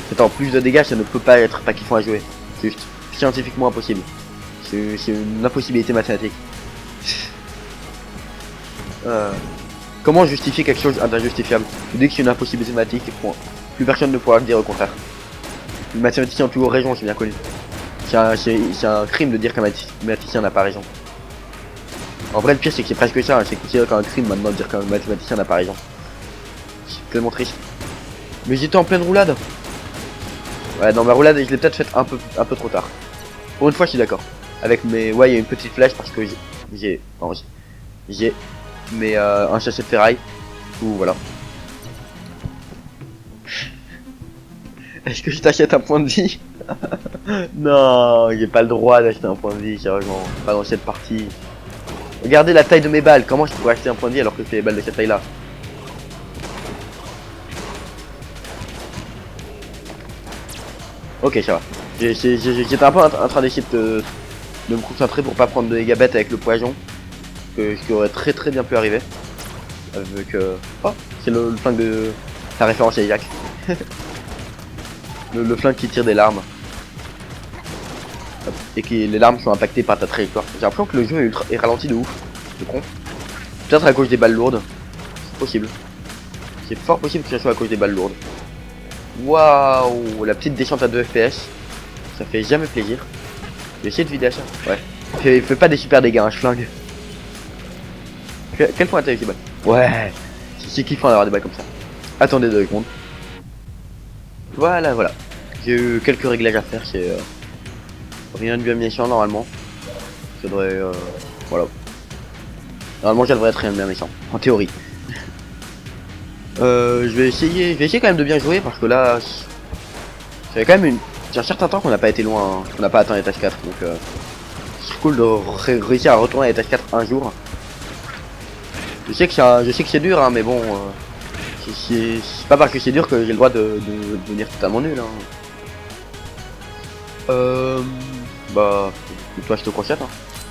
c'est en plus de dégâts, ça ne peut pas être pas kiffant à jouer. C'est juste scientifiquement impossible. C'est une impossibilité mathématique. Comment justifier quelque chose d'injustifiable? Tu dis que c'est une impossibilité mathématique et point. Plus personne ne pourra le dire au contraire. Les mathématiciens ont toujours raison, c'est bien connu. C'est un crime de dire qu'un mathématicien n'a pas raison. En vrai, le pire, c'est que c'est presque ça. Hein. C'est considéré comme un crime maintenant de dire qu'un mathématicien n'a pas raison. C'est tellement triste. Mais j'étais en pleine roulade. Ouais, dans ma roulade, je l'ai peut-être faite un peu trop tard. Pour une fois, je suis d'accord. Avec mes... Ouais, il y a une petite flèche parce que j'ai mais un sachet de ferraille. Ou voilà. Est-ce que je t'achète un point de vie? Non, j'ai pas le droit d'acheter un point de vie, sérieusement. Pas dans cette partie. Regardez la taille de mes balles. Comment je pourrais acheter un point de vie alors que c'est les balles de cette taille là? Ok, ça va. J'étais un peu en train d'essayer de me concentrer pour pas prendre de dégâts bêtes avec le poison. Ce qui aurait très bien pu arriver. Avec oh, c'est le flingue de... La référence à Isaac. le flingue qui tire des larmes. Et que les larmes sont impactées par ta trajectoire. J'ai l'impression que le jeu est ralenti de ouf. C'est con. Peut-être à cause des balles lourdes. C'est possible. C'est fort possible que ce soit à cause des balles lourdes. Waouh, la petite descente à 2 FPS. Ça fait jamais plaisir. J'ai essayé de vider ça. Ouais. Fais pas des super dégâts, hein, je flingue. Quel point t'as eu ces balles? Ouais. C'est kiffant d'avoir des balles comme ça. Attendez 2 secondes. Voilà, voilà. J'ai eu quelques réglages à faire, c'est rien de bien méchant normalement. Ça devrait voilà. Normalement ça devrait être rien de bien méchant, en théorie. Je vais essayer quand même de bien jouer parce que là ça fait quand même un certain temps qu'on n'a pas été loin, hein, qu'on n'a pas atteint l'étage 4, donc c'est cool de réussir à retourner à l'étage 4 un jour. Je sais que c'est dur, hein, mais bon, c'est pas parce que c'est dur que j'ai le droit de devenir totalement nul. Hein. Bah, toi je te crochette, hein.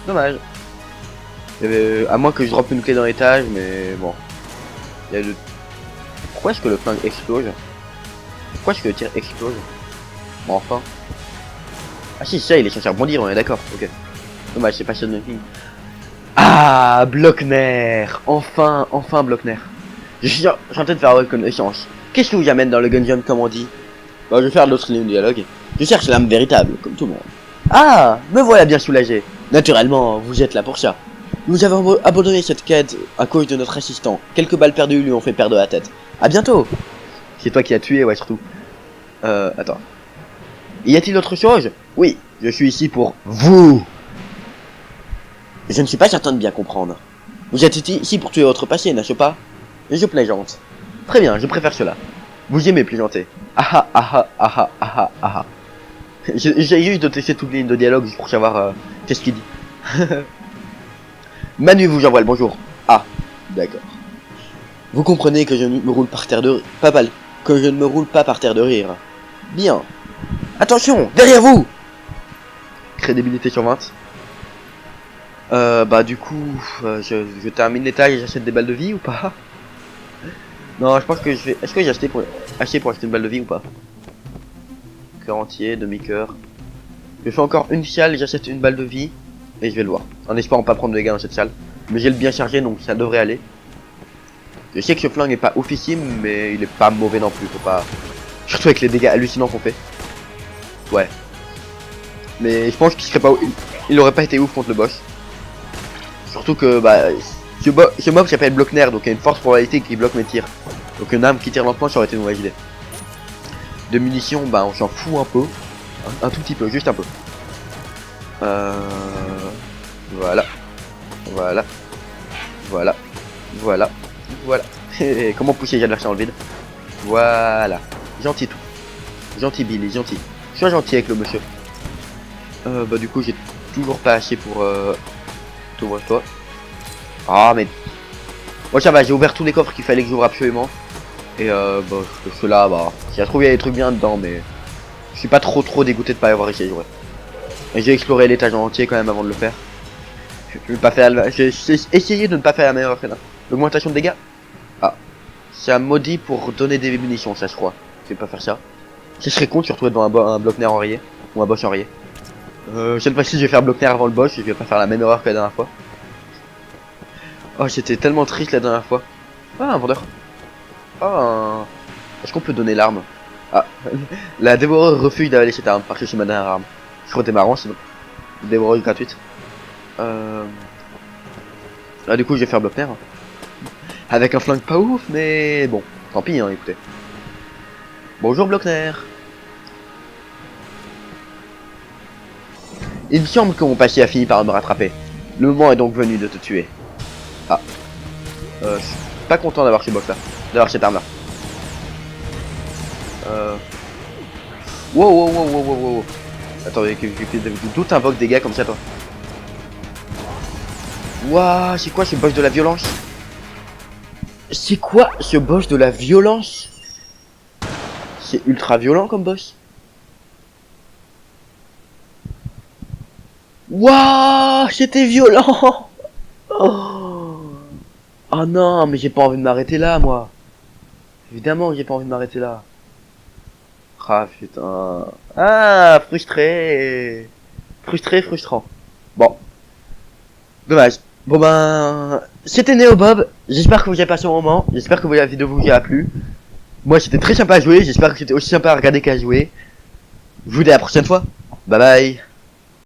Dommage. À moins que je droppe une clé dans l'étage, mais bon. Il y a le... Pourquoi est-ce que le flingue explose? Pourquoi est-ce que le tir explose? Bon, enfin. Ah si, ça, il est censé rebondir, on est d'accord, ok. Dommage, c'est pas ça de ma fille. Ah, Blockner. Enfin Blockner. Je suis en train de faire reconnaissance. Qu'est-ce que vous amène dans le gungeon, comme on dit? Bah, je vais faire l'autre ligne de dialogue. Je cherche l'âme véritable, comme tout le monde. Ah, me voilà bien soulagé. Naturellement, vous êtes là pour ça. Nous avons abandonné cette quête à cause de notre assistant. Quelques balles perdues lui ont fait perdre la tête. À bientôt. C'est toi qui as tué, ouais, surtout. Attends. Y a-t-il autre chose? Oui, je suis ici pour vous. Je ne suis pas certain de bien comprendre. Vous êtes ici pour tuer votre passé, n'est-ce pas? Je plaisante. Très bien, je préfère cela. Vous aimez plaisanter. Ah ah ah ah ah ah ah ah. J'ai juste de tester toutes les lignes de dialogue juste pour savoir qu'est-ce qu'il dit. Manu vous envoie le bonjour. Ah, d'accord. Vous comprenez que je ne me roule par terre de que je ne me roule pas par terre de rire. Bien. Attention, derrière vous. Crédibilité sur 20. Bah du coup, je termine l'étage et j'achète des balles de vie ou pas? Non, je pense que je vais... Est-ce que j'ai acheté pour acheter une balle de vie ou pas? Cœur entier, demi-cœur. Je fais encore une salle, j'achète une balle de vie. Et je vais le voir. En espérant pas prendre de dégâts dans cette salle. Mais j'ai le bien chargé, donc ça devrait aller. Je sais que ce flingue est pas oufissime, mais il est pas mauvais non plus. Faut pas... Surtout avec les dégâts hallucinants qu'on fait. Ouais. Mais je pense qu'il serait pas... Il aurait pas été ouf contre le boss. Surtout que, bah... Ce mob s'appelle Blockner, donc il y a une forte probabilité qu'il bloque mes tirs. Donc une arme qui tire lentement, ça aurait été une mauvaise idée. De munitions, bah on s'en fout un peu. Un tout petit peu, juste un peu. Voilà. Voilà. Voilà. Voilà. Voilà. Comment pousser les adversaires dans le vide? Voilà. Gentil tout. Gentil Billy, gentil. Sois gentil avec le monsieur. Bah du coup j'ai toujours pas assez pour t'ouvre-toi. Ah mais... Moi ça va, j'ai ouvert tous les coffres qu'il fallait que j'ouvre absolument. Et bah ceux-là, bah... Si ça se trouve il y a des trucs bien dedans, mais... Je suis pas trop dégoûté de pas y avoir essayé de jouer. Et j'ai exploré l'étage en entier quand même avant de le faire. Je vais pas faire j'ai essayé de ne pas faire la meilleure affaire. L'augmentation de dégâts. Ah. C'est un maudit pour donner des munitions, ça je crois. Je vais pas faire ça. Ce serait con de se retrouver devant un Blockner enrayé. Ou un boss enrayé. Cette fois-ci je vais faire Blockner avant le boss et je vais pas faire la même erreur que la dernière fois. Oh j'étais tellement triste la dernière fois. Ah un vendeur. Ah Est-ce qu'on peut donner l'arme? Ah. La dévoreuse refuse d'avaler cette arme parce que c'est ma dernière arme. Je crois que t'es marrant sinon. Dévoreuse gratuite. Ah du coup je vais faire Blockner. Avec un flingue pas ouf mais bon. Tant pis hein écoutez. Bonjour Blockner. Il me semble que mon passé a fini par me rattraper. Le moment est donc venu de te tuer. Ah. Je suis pas content d'avoir ce boss là. D'avoir cette arme là. Wow. Attendez, d'où t'invoques des gars comme ça toi? Waouh, c'est quoi ce boss de la violence? C'est quoi ce boss de la violence? C'est ultra violent comme boss. Waouh, c'était violent. Oh non, mais j'ai pas envie de m'arrêter là, moi. Évidemment que j'ai pas envie de m'arrêter là. Ah putain. Ah, frustré. Frustrant. Bon. Dommage. Bon ben... c'était Néobob, j'espère que vous avez passé un moment, j'espère que la vidéo vous a plu. Moi c'était très sympa à jouer, j'espère que c'était aussi sympa à regarder qu'à jouer. Je vous dis à la prochaine fois, bye bye.